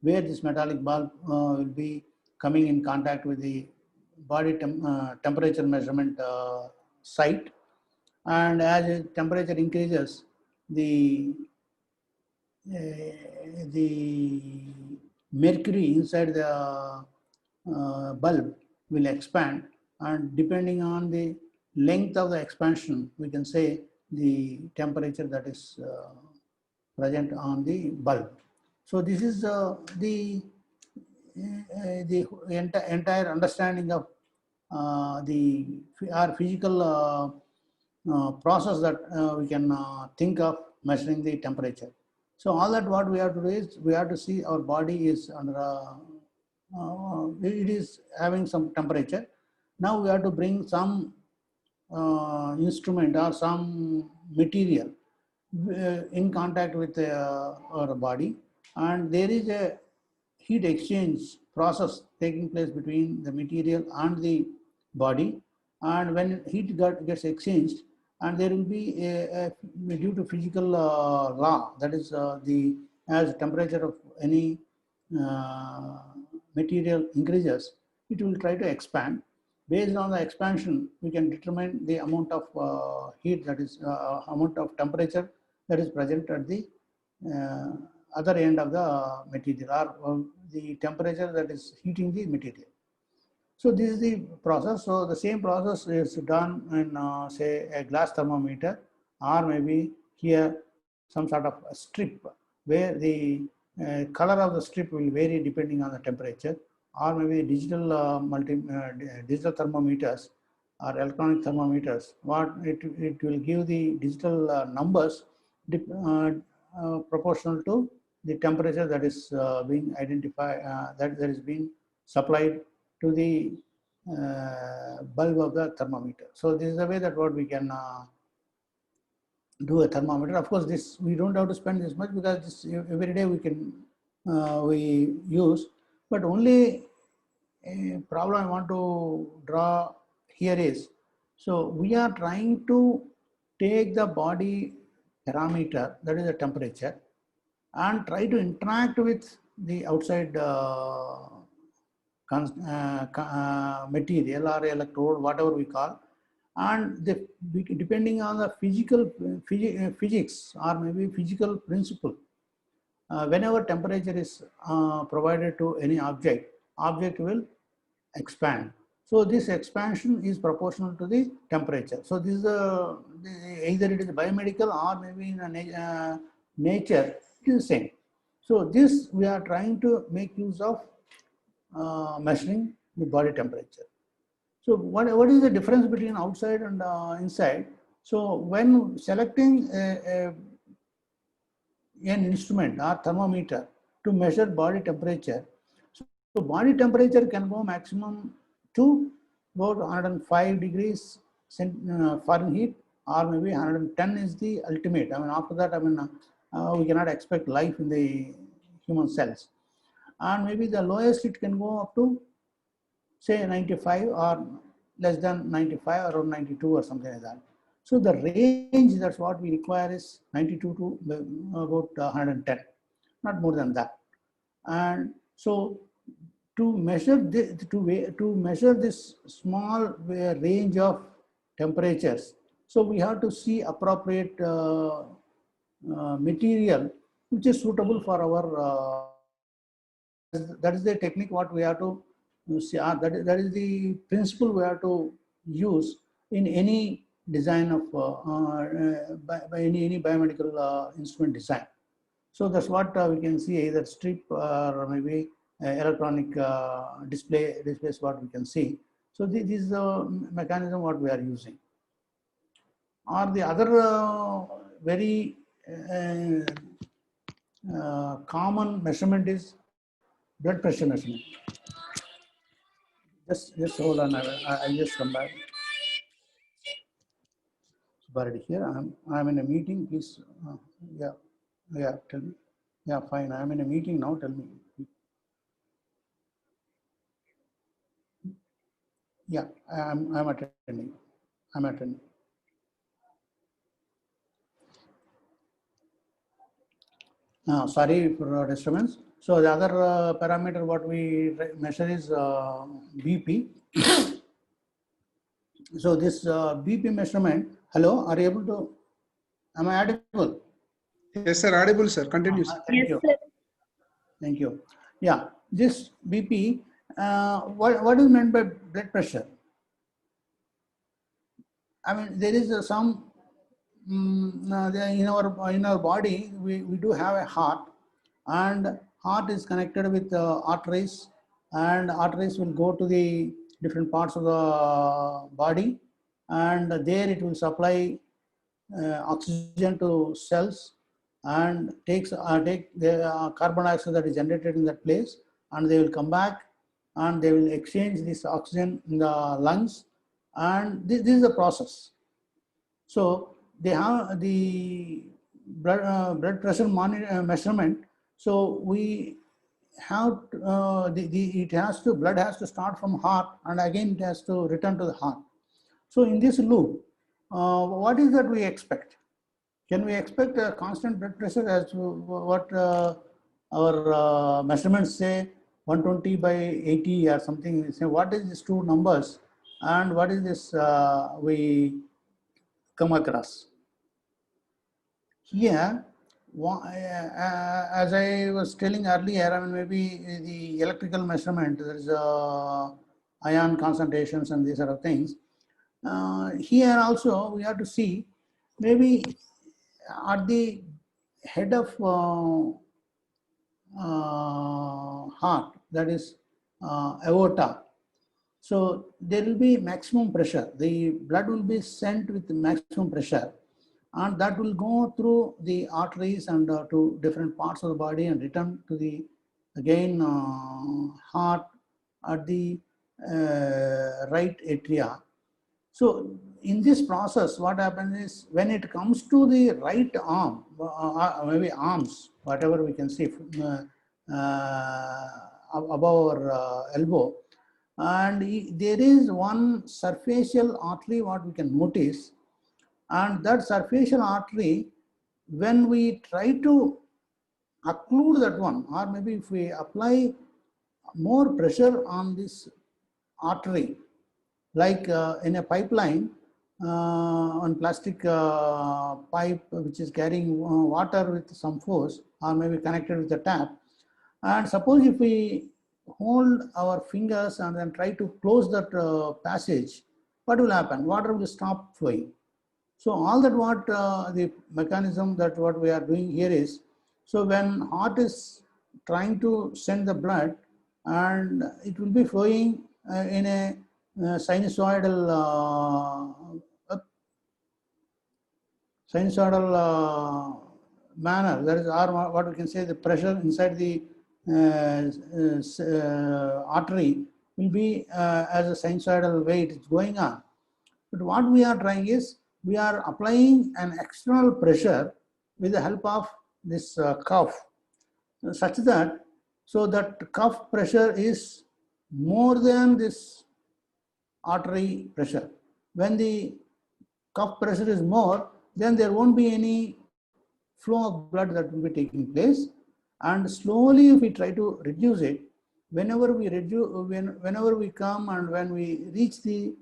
where this metallic bulb will be coming in contact with the body temperature measurement site, and as the temperature increases, the mercury inside the bulb will expand, and depending on the length of the expansion, we can say the temperature that is present on the bulb. So this is the entire understanding of our physical process that we can think of measuring the temperature. So all that what we have to do is we have to see our body is under it is having some temperature. Now we have to bring some instrument or some material in contact with our body, and there is a heat exchange process taking place between the material and the body, and when heat gets exchanged, and there will be due to physical law, that is as temperature of any material increases, it will try to expand. Based on the expansion, we can determine the amount of heat, that is amount of temperature that is present at the other end of the material, or the temperature that is heating the material. So this is the process. So the same process is done in say a glass thermometer, or maybe here some sort of a strip where the color of the strip will vary depending on the temperature, or maybe digital digital thermometers or electronic thermometers. What it will give the digital numbers proportional to the temperature that is being identified, that is being supplied to the bulb of the thermometer. So this is the way that what we can do a thermometer. Of course, this we don't have to spend this much because this every day we can we use. But only a problem I want to draw here is, so we are trying to take the body parameter, that is the temperature, and try to interact with the outside material or electrode, whatever we call, and depending on the physics or maybe physical principle, whenever temperature is provided to any object will expand. So this expansion is proportional to the temperature. So this is either it is biomedical or maybe in nature, it is the same. So this we are trying to make use of measuring the body temperature. So what is the difference between outside and inside? So when selecting an instrument or thermometer to measure body temperature, so body temperature can go maximum to about 105 degrees Fahrenheit, or maybe 110 is the ultimate. I mean, after that, I mean, we cannot expect life in the human cells. And maybe the lowest it can go up to, say, 95 or less than 95, around 92 or something like that. So the range, that's what we require, is 92 to about 110, not more than that. And so to measure this small range of temperatures, so we have to see appropriate material which is suitable for our. That is the technique what we have to see. That is the principle we have to use in any design of by any biomedical instrument design. So that's what we can see, either strip or maybe electronic displays what we can see. So this is the mechanism what we are using. Or the other very common measurement is blood pressure measurement. Just hold on, I'll just come back. Bharati here. I'm in a meeting. Please, yeah. Tell me. Yeah, fine. I'm in a meeting now. Tell me. Yeah, I'm attending. I'm attending. Sorry for disturbance. So the other parameter what we measure is BP. So this BP measurement. Hello, are you able to? Am I audible? Yes, sir. Audible, sir. Continue. Thank you. Thank you. Yeah, this BP. What is meant by blood pressure? I mean, there is some in our body we do have a heart, and heart is connected with arteries, and arteries will go to the different parts of the body, and there it will supply oxygen to cells and take the carbon dioxide that is generated in that place, and they will come back and they will exchange this oxygen in the lungs, and this is the process. So they have the blood pressure measurement. So we have blood has to start from heart, and again it has to return to the heart. So in this loop, what is that we expect? Can we expect a constant blood pressure as what our measurements say, 120 by 80 or something? Say, what is these two numbers, and what is this we come across? Here, as I was telling earlier, I mean, maybe the electrical measurement, there is ion concentrations and these sort of things. Here also we have to see, maybe at the head of heart, that is aorta. So there will be maximum pressure. The blood will be sent with maximum pressure, and that will go through the arteries and to different parts of the body and return to the again heart at the right atria. So in this process, what happens is, when it comes to the right arm, maybe arms, whatever we can see above our elbow, and there is one surfacial artery what we can notice, and that surfacial artery, when we try to occlude that one, or maybe if we apply more pressure on this artery, like in a pipeline, on plastic pipe which is carrying water with some force, or maybe connected with the tap, and suppose if we hold our fingers and then try to close that passage, what will happen? Water will stop flowing. So all that what the mechanism that what we are doing here is, so when heart is trying to send the blood, and it will be flowing in a sinusoidal manner. That is, or what we can say, the pressure inside the artery will be as a sinusoidal way it is going on. But what we are trying is, we are applying an external pressure with the help of this cuff, such that, so that cuff pressure is more than this artery pressure. When the cuff pressure is more, then there won't be any flow of blood that will be taking place. And slowly, if we try to reduce it, whenever we reduce, whenever we come and when we reach the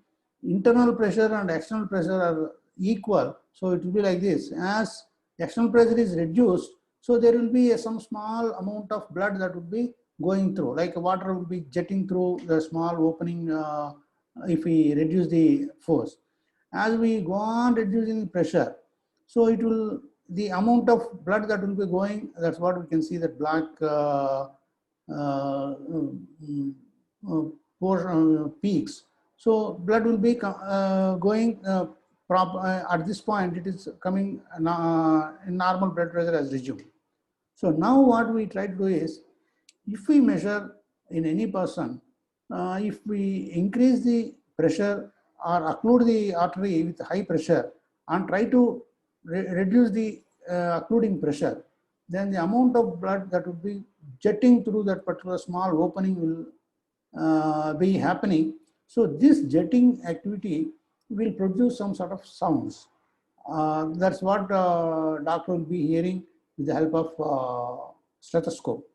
internal pressure and external pressure are equal, so it will be like this. As external pressure is reduced, so there will be some small amount of blood that will be going through, like water will be jetting through the small opening if we reduce the force. As we go on reducing the pressure, so it will, the amount of blood that will be going, that's what we can see, that black peaks. So blood will be going at this point, it is coming in normal blood pressure has resumed. So now what we try to do is, if we measure in any person, if we increase the pressure or occlude the artery with high pressure and try to reduce the occluding pressure, then the amount of blood that would be jetting through that particular small opening will be happening. So this jetting activity will produce some sort of sounds. That's what doctor will be hearing with the help of stethoscope.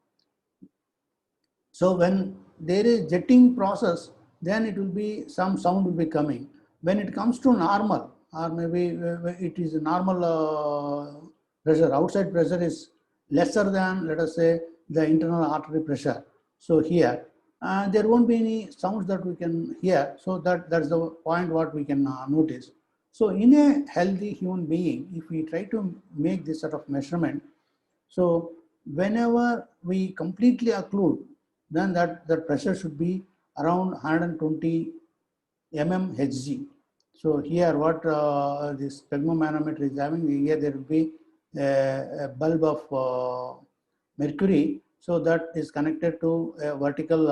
So when there is jetting process, then it will be, some sound will be coming. When it comes to normal, or maybe it is normal pressure, outside pressure is lesser than, let us say, the internal artery pressure. So here, there won't be any sounds that we can hear. So that's the point what we can notice. So in a healthy human being, if we try to make this sort of measurement, so whenever we completely occlude, then that pressure should be around 120 mmHg. So here what this sphygmomanometer is having, here there will be a bulb of mercury. So that is connected to a vertical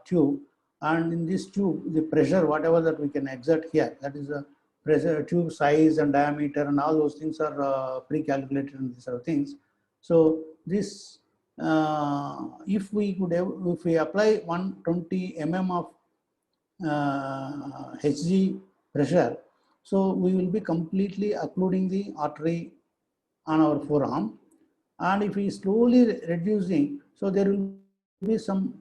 tube, and in this tube, the pressure, whatever that we can exert here, that is a pressure, tube size and diameter and all those things are pre-calculated and these are things. So this, if we apply 120 mm of Hg pressure, so we will be completely occluding the artery on our forearm. And if we slowly reducing, so there will be some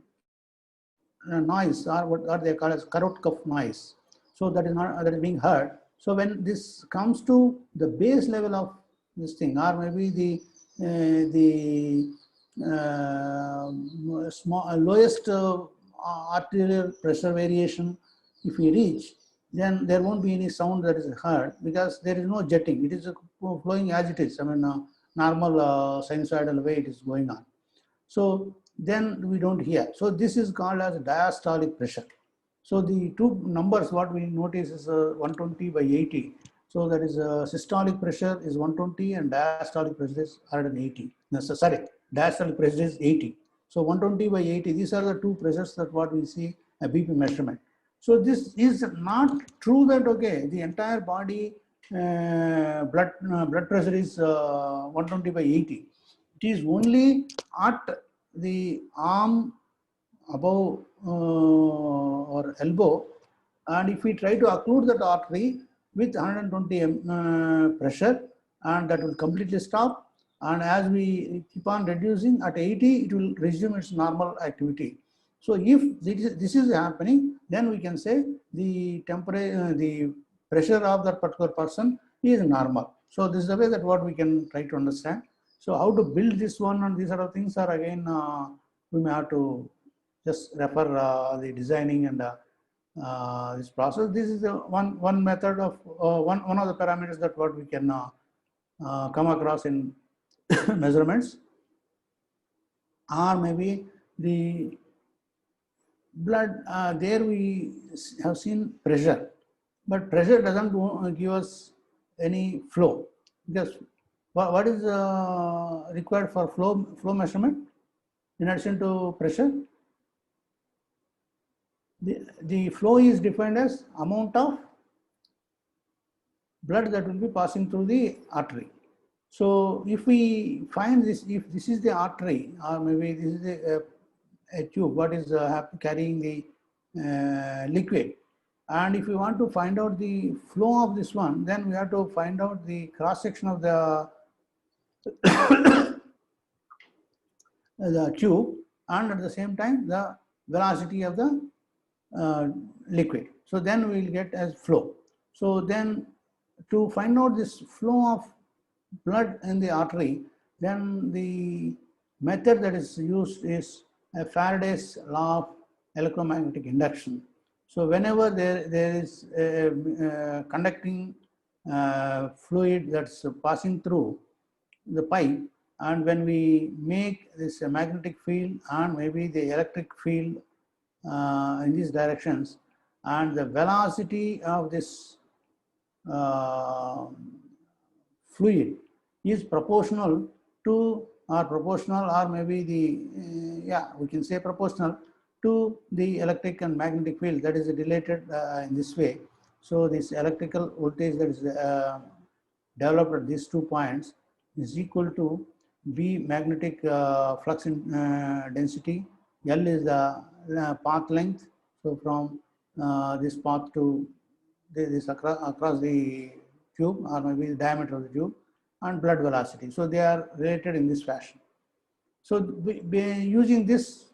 noise, or what they call as carrot cuff noise. So that is being heard. So when this comes to the base level of this thing, or maybe the lowest arterial pressure variation, if we reach, then there won't be any sound that is heard, because there is no jetting. It is flowing as it is. I mean, normal sinusoidal way it is going on. So then we don't hear. So this is called as diastolic pressure. So the two numbers what we notice is 120 by 80. So that is systolic pressure is 120 and diastolic pressure is 180. No, sorry, diastolic pressure is 80. So 120 by 80, these are the two pressures that what we see a BP measurement. So this is not true that, okay, the entire body blood pressure is 120 by 80. It is only at the arm above or elbow, and if we try to occlude that artery with 120 pressure, and that will completely stop, and as we keep on reducing at 80, it will resume its normal activity. So if this is happening, then we can say the temperature, the pressure of that particular person is normal. So this is the way that what we can try to understand. So how to build this one and these sort of things are again we may have to just refer the designing and this process. This is the one method of one of the parameters that what we can come across in measurements. Or maybe the blood, there we have seen pressure, but pressure doesn't give us any flow, because what is required for flow measurement in addition to pressure? The flow is defined as amount of blood that will be passing through the artery. So if we find this, if this is the artery, or maybe this is a tube, what is carrying the liquid, and if we want to find out the flow of this one, then we have to find out the cross section of the tube, and at the same time the velocity of the liquid. So then we will get as flow. So then to find out this flow of blood in the artery, then the method that is used is a Faraday's law of electromagnetic induction. So whenever there is a conducting fluid that's passing through the pipe, and when we make this magnetic field and maybe the electric field in these directions, and the velocity of this fluid is proportional to, or maybe the we can say proportional to the electric and magnetic field that is related in this way. So this electrical voltage that is developed at these 2 points is equal to V magnetic flux in, density. L is the path length. So from this path to this across the tube, or maybe the diameter of the tube, and blood velocity. So they are related in this fashion. So using this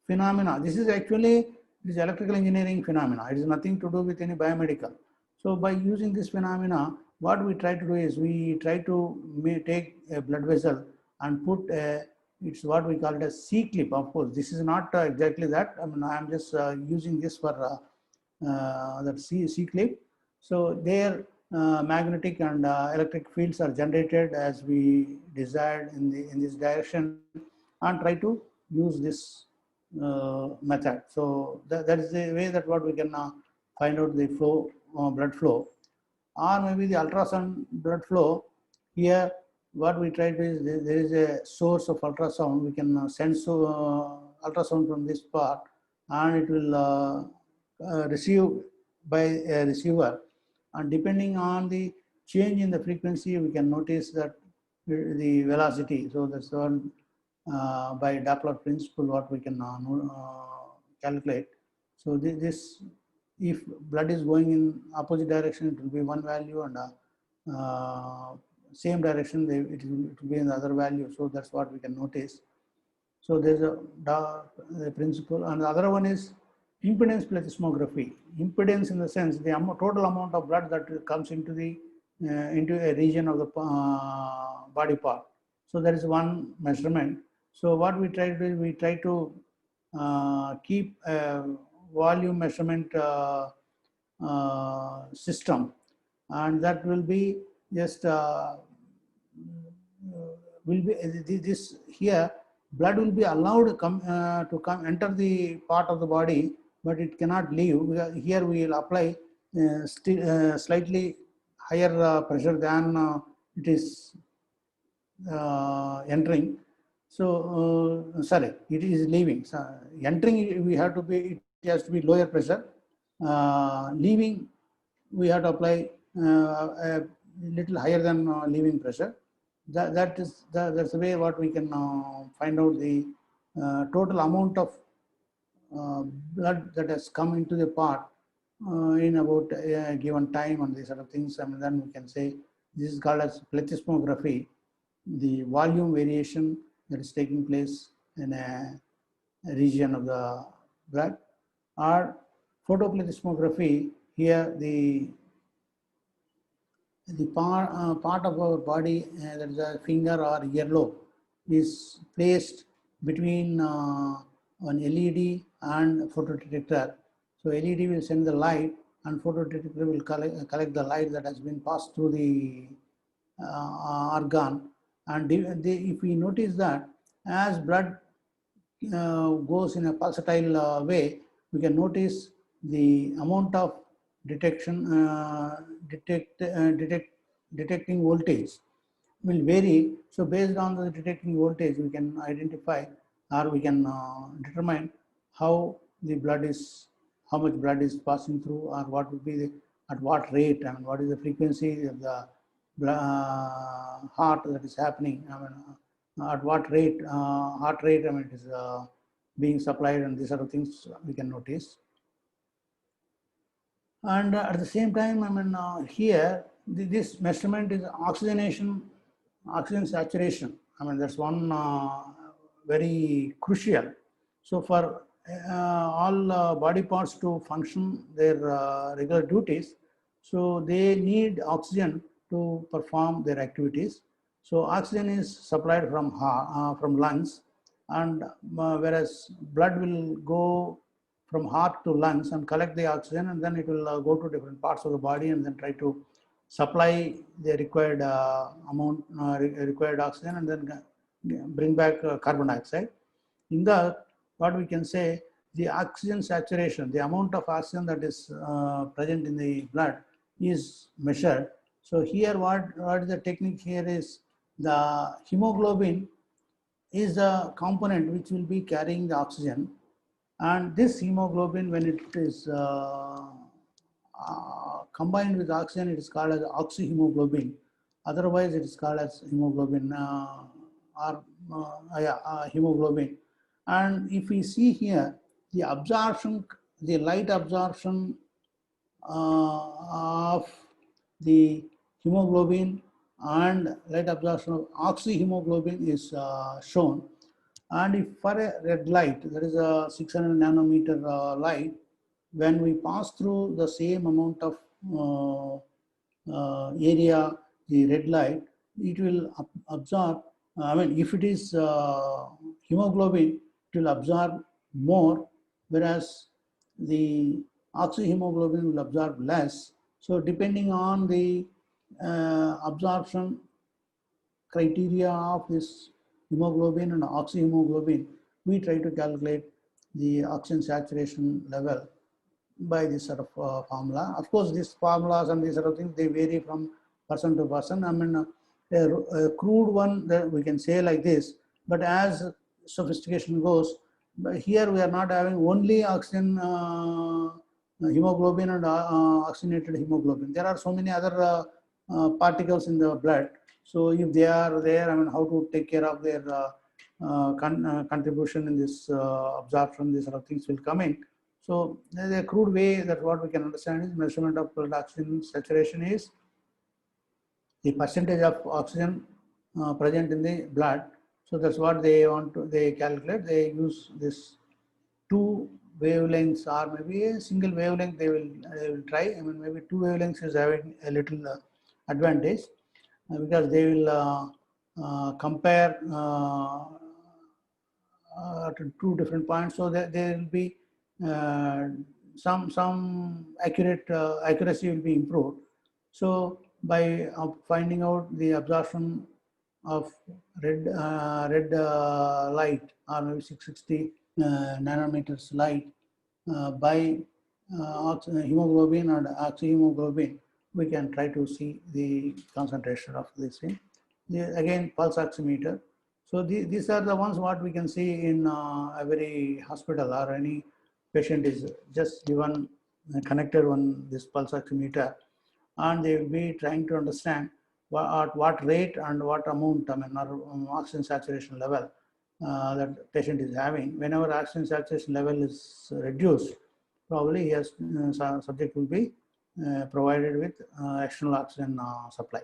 phenomena, this is actually this electrical engineering phenomena. It is nothing to do with any biomedical. So by using this phenomena, what we try to do is we try to take a blood vessel and put it's what we call it a C-clip. Of course, this is not exactly that. I mean, I am just using this for that C-clip. So their magnetic and electric fields are generated as we desired in this direction, and try to use this method. So that is the way that what we can find out the flow, blood flow, or maybe the ultrasound blood flow. Here what we try to is there is a source of ultrasound. We can send ultrasound from this part, and it will receive by a receiver, and depending on the change in the frequency, we can notice that the velocity. So that's one by Doppler principle what we can calculate. So this, if blood is going in opposite direction, it will be one value, and same direction it will be in the other value. So that's what we can notice. So there's a principle, and the other one is impedance plethysmography. Impedance in the sense the total amount of blood that comes into a region of the body part. So that is one measurement. So what we try to do is we try to keep a volume measurement system, and that will be just will be this here. Blood will be allowed to come enter the part of the body, but it cannot leave. Here we will apply slightly higher pressure than it is entering. So sorry, it is leaving. So entering, we have to be, it has to be lower pressure. Leaving, we have to apply a little higher than leaving pressure. That's the way what we can find out the total amount of blood that has come into the part in about a given time, and these sort of things. And then we can say this is called as plethysmography, the volume variation that is taking place in a region of the blood. Or photoplethysmography, here the part of our body that is a finger or earlobe is placed between an LED and photodetector. So LED will send the light and photodetector will collect the light that has been passed through the organ. And if we notice that as blood goes in a pulsatile way, we can notice the amount of detecting voltage will vary. So based on the detecting voltage, we can identify or we can determine how the blood is, how much blood is passing through, or what would be the, at what rate, I mean, what is the frequency of the heart that is happening. I mean, at what rate, heart rate, I mean, it is being supplied, and these sort of things we can notice. And at the same time, I mean, here, this measurement is oxygenation, oxygen saturation. I mean, that's one very crucial. So for all body parts to function their regular duties, so they need oxygen to perform their activities. So oxygen is supplied from lungs, and whereas blood will go from heart to lungs and collect the oxygen, and then it will go to different parts of the body and then try to supply the required amount, required oxygen, and then bring back carbon dioxide. In that, what we can say, the oxygen saturation, the amount of oxygen that is present in the blood is measured. So here, what is the technique here is the hemoglobin is the component which will be carrying the oxygen, and this hemoglobin, when it is combined with oxygen, it is called as oxyhemoglobin. Otherwise, it is called as hemoglobin hemoglobin. And if we see here, the absorption, the light absorption of the hemoglobin and light absorption of oxyhemoglobin is shown. And if for a red light, that is a 600 nanometer light, when we pass through the same amount of area, the red light, it will absorb, I mean, if it is hemoglobin, it will absorb more, whereas the oxyhemoglobin will absorb less. So depending on the absorption criteria of this hemoglobin and oxyhemoglobin, we try to calculate the oxygen saturation level by this sort of formula. Of course, these formulas and these sort of things, they vary from person to person. I mean, a crude one that we can say like this, but as sophistication goes, but here we are not having only oxygen hemoglobin and oxygenated hemoglobin. There are so many other particles in the blood. So if they are there, I mean, how to take care of their contribution in this absorption, these sort of things will come in. So the crude way that what we can understand is measurement of blood oxygen saturation is the percentage of oxygen present in the blood. So that's what they want to, they calculate. They use this two wavelengths or maybe a single wavelength they will try. I mean, maybe two wavelengths is having a little advantage because they will compare to two different points, so that there will be some accuracy will be improved. So by finding out the absorption of red light or maybe 660 nanometers light by hemoglobin and oxyhemoglobin, we can try to see the concentration of this thing. Again, pulse oximeter. So these are the ones what we can see in every hospital, or any patient is just given connected on this pulse oximeter, and they will be trying to understand at what rate and what amount, I mean, or oxygen saturation level that patient is having. Whenever oxygen saturation level is reduced, probably yes, subject will be provided with external oxygen supply.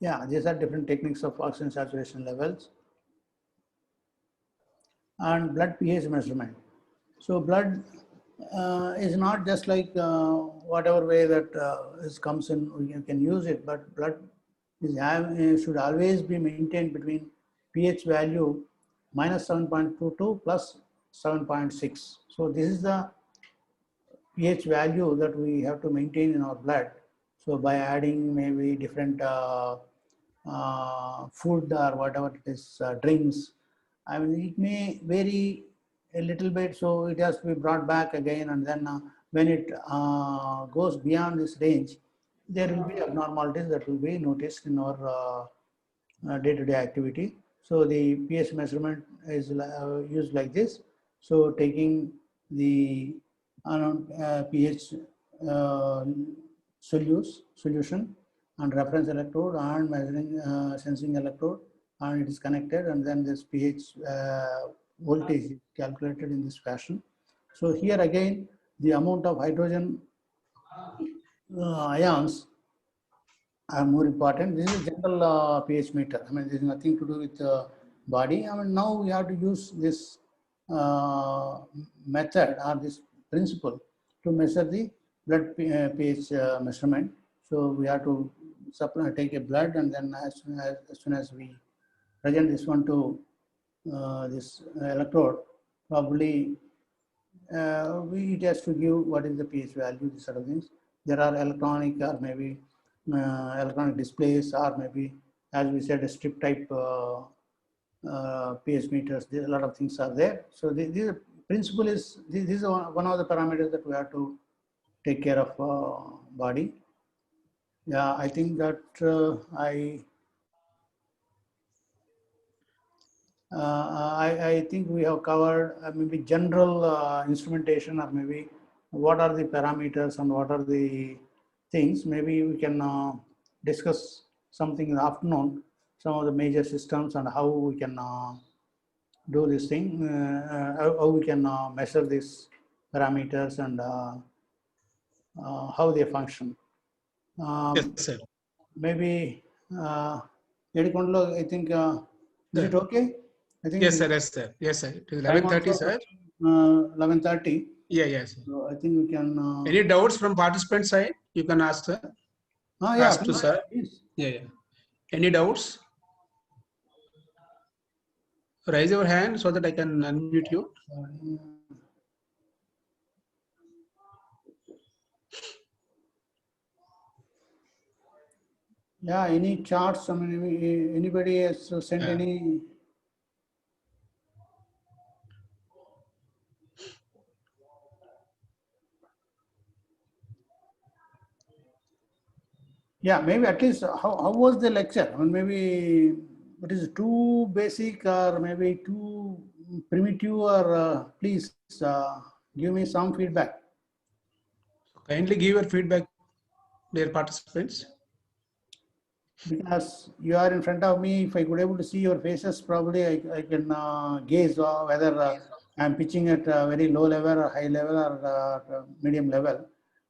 Yeah, these are different techniques of oxygen saturation levels. And blood pH measurement. So blood is not just like whatever way that comes in, you can use it, but blood is should always be maintained between pH value minus 7.22 plus 7.6. So this is the pH value that we have to maintain in our blood. So by adding maybe different food or whatever it is, drinks, I mean, it may vary a little bit, so it has to be brought back again, and then when it goes beyond this range, there will be abnormalities that will be noticed in our day-to-day activity. So the pH measurement is used like this. So taking the pH solution and reference electrode and measuring sensing electrode, and it is connected, and then this pH voltage is calculated in this fashion. So here again, the amount of hydrogen ions are more important. This is general pH meter. I mean, there is nothing to do with the body. I mean, now we have to use this method or this principle to measure the blood pH measurement. So we have to take a blood, and then as soon as we present this one to this electrode, probably it has to give what is the pH value, these sort of things. There are electronic or maybe electronic displays, or maybe, as we said, a strip type pH meters. A lot of things are there. So the principle is, this is one of the parameters that we have to take care of body. Yeah, I think that I think we have covered maybe general instrumentation, or maybe what are the parameters and what are the things. Maybe we can discuss something in the afternoon, some of the major systems and how we can do this thing, how we can measure these parameters and how they function. Yes, sir. Maybe Edikondlo, I think, is it okay? I think Yes, sir. Yes, sir. Yes, sir. It is 11:30, sir. 11:30. Yeah, yes. So I think we can. Any doubts from participant side? You can ask, sir. Yeah, Ask to please, sir. please. Yeah, yeah. Any doubts? Raise your hand so that I can unmute you. Yeah, any charts? I mean, anybody has sent Yeah. any? Yeah, maybe at least how was the lecture? I mean, maybe it is too basic or maybe too primitive, or please give me some feedback. Kindly give your feedback, dear participants. Because you are in front of me, if I could able to see your faces, probably I can gauge whether I'm pitching at a very low level or high level or medium level.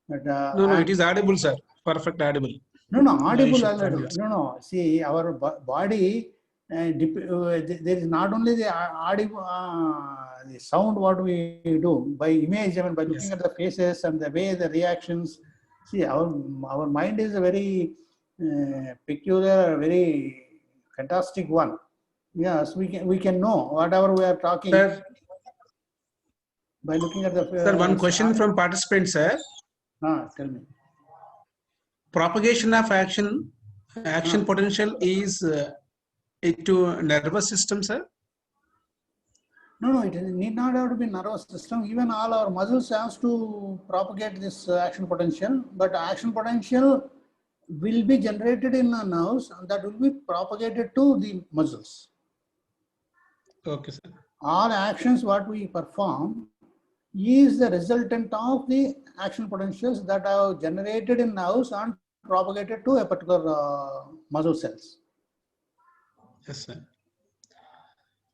But No, it is audible, sir. Perfect audible. no, audible. issue from your No. See, our body, there is not only the audible, the sound what we do by image. I mean, by looking at the faces and the way the reactions. See, our mind is a very peculiar, very fantastic one. Yes, we can know whatever we are talking, Sir, by looking at the. sir, one question from participants, sir. Tell me. Propagation of action potential is into nervous system, sir? No, it need not have to be nervous system. Even all our muscles has to propagate this action potential, but action potential will be generated in the nerves, and that will be propagated to the muscles. Okay, sir. All actions what we perform is the resultant of the action potentials that are generated in nerves and propagated to a particular muscle cells. Yes, sir.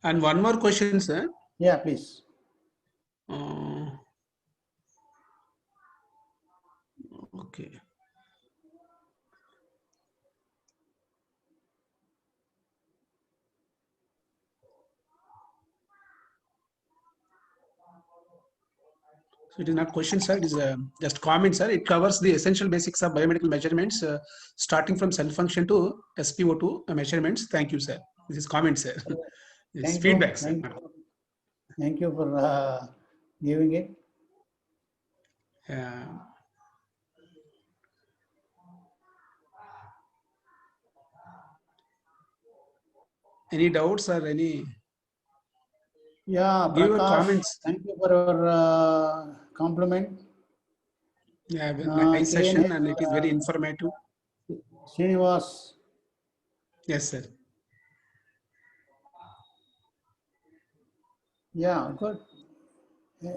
And one more question, sir. Yeah, please. Okay. So it is not question, sir. It is just comment, sir. It covers the essential basics of biomedical measurements, starting from cell function to SpO2 measurements. Thank you, sir. This is comment, sir. It's Thank feedback, you. sir. Thank you for giving it. Yeah. Any doubts or any? Yeah, Give your Prakash, comments. thank you for your compliment. Yeah, nice Again, session, and it is very informative. Srinivas, Yes, sir. yeah, good.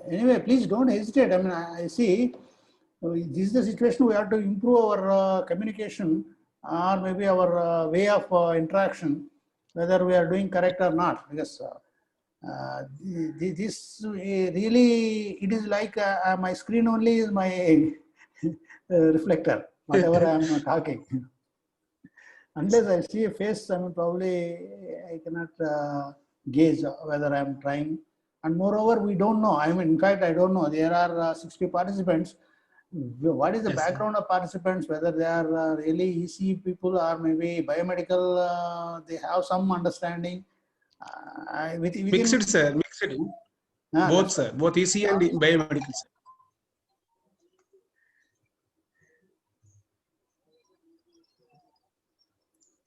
Anyway, please don't hesitate. I mean, I see this is the situation we have to improve our communication or maybe our way of interaction, whether we are doing correct or not. Because this really, it is like my screen only is my reflector, whatever I am talking. Unless I see a face, I mean, probably I cannot gauge whether I am trying. And moreover, we don't know. I mean, in fact, I don't know. There are 60 participants. What is the Yes, sir. background of participants? Whether they are really EC people or maybe biomedical, they have some understanding. Within, Mixed, sir. Mixed. Both, that's sir. Both EC and biomedical, sir.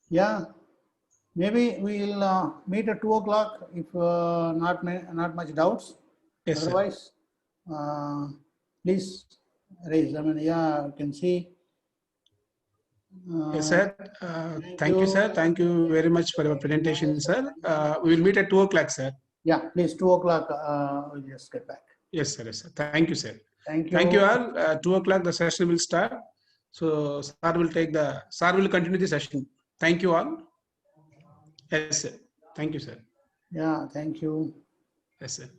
yeah. Maybe we'll meet at 2 o'clock if not much doubts. Yes, sir. Otherwise, please raise. I mean, yeah, you can see. Yes, sir. Thank you, sir. Thank you very much for your presentation, sir. We will meet at 2 o'clock, sir. Yeah, please, 2 o'clock. We'll just get back. Yes, sir. Yes, sir. Thank you, sir. Thank you. Thank you all. 2 o'clock the session will start. So sir will continue the session. Thank you all. Yes, sir. Thank you, sir. Yeah, thank you. Yes, sir.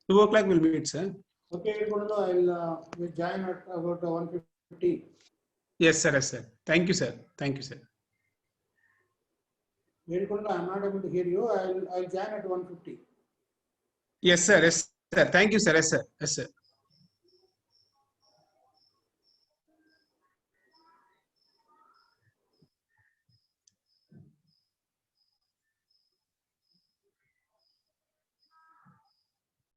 Two o'clock will meet, sir. Okay, I'll we'll join at about 1:50. Yes, sir. Yes, sir. Thank you, sir. Thank you, sir. I'm not able to hear you. I'll join at 1:50. Yes, sir. Yes, sir. Thank you, sir. Yes, sir. Yes, sir.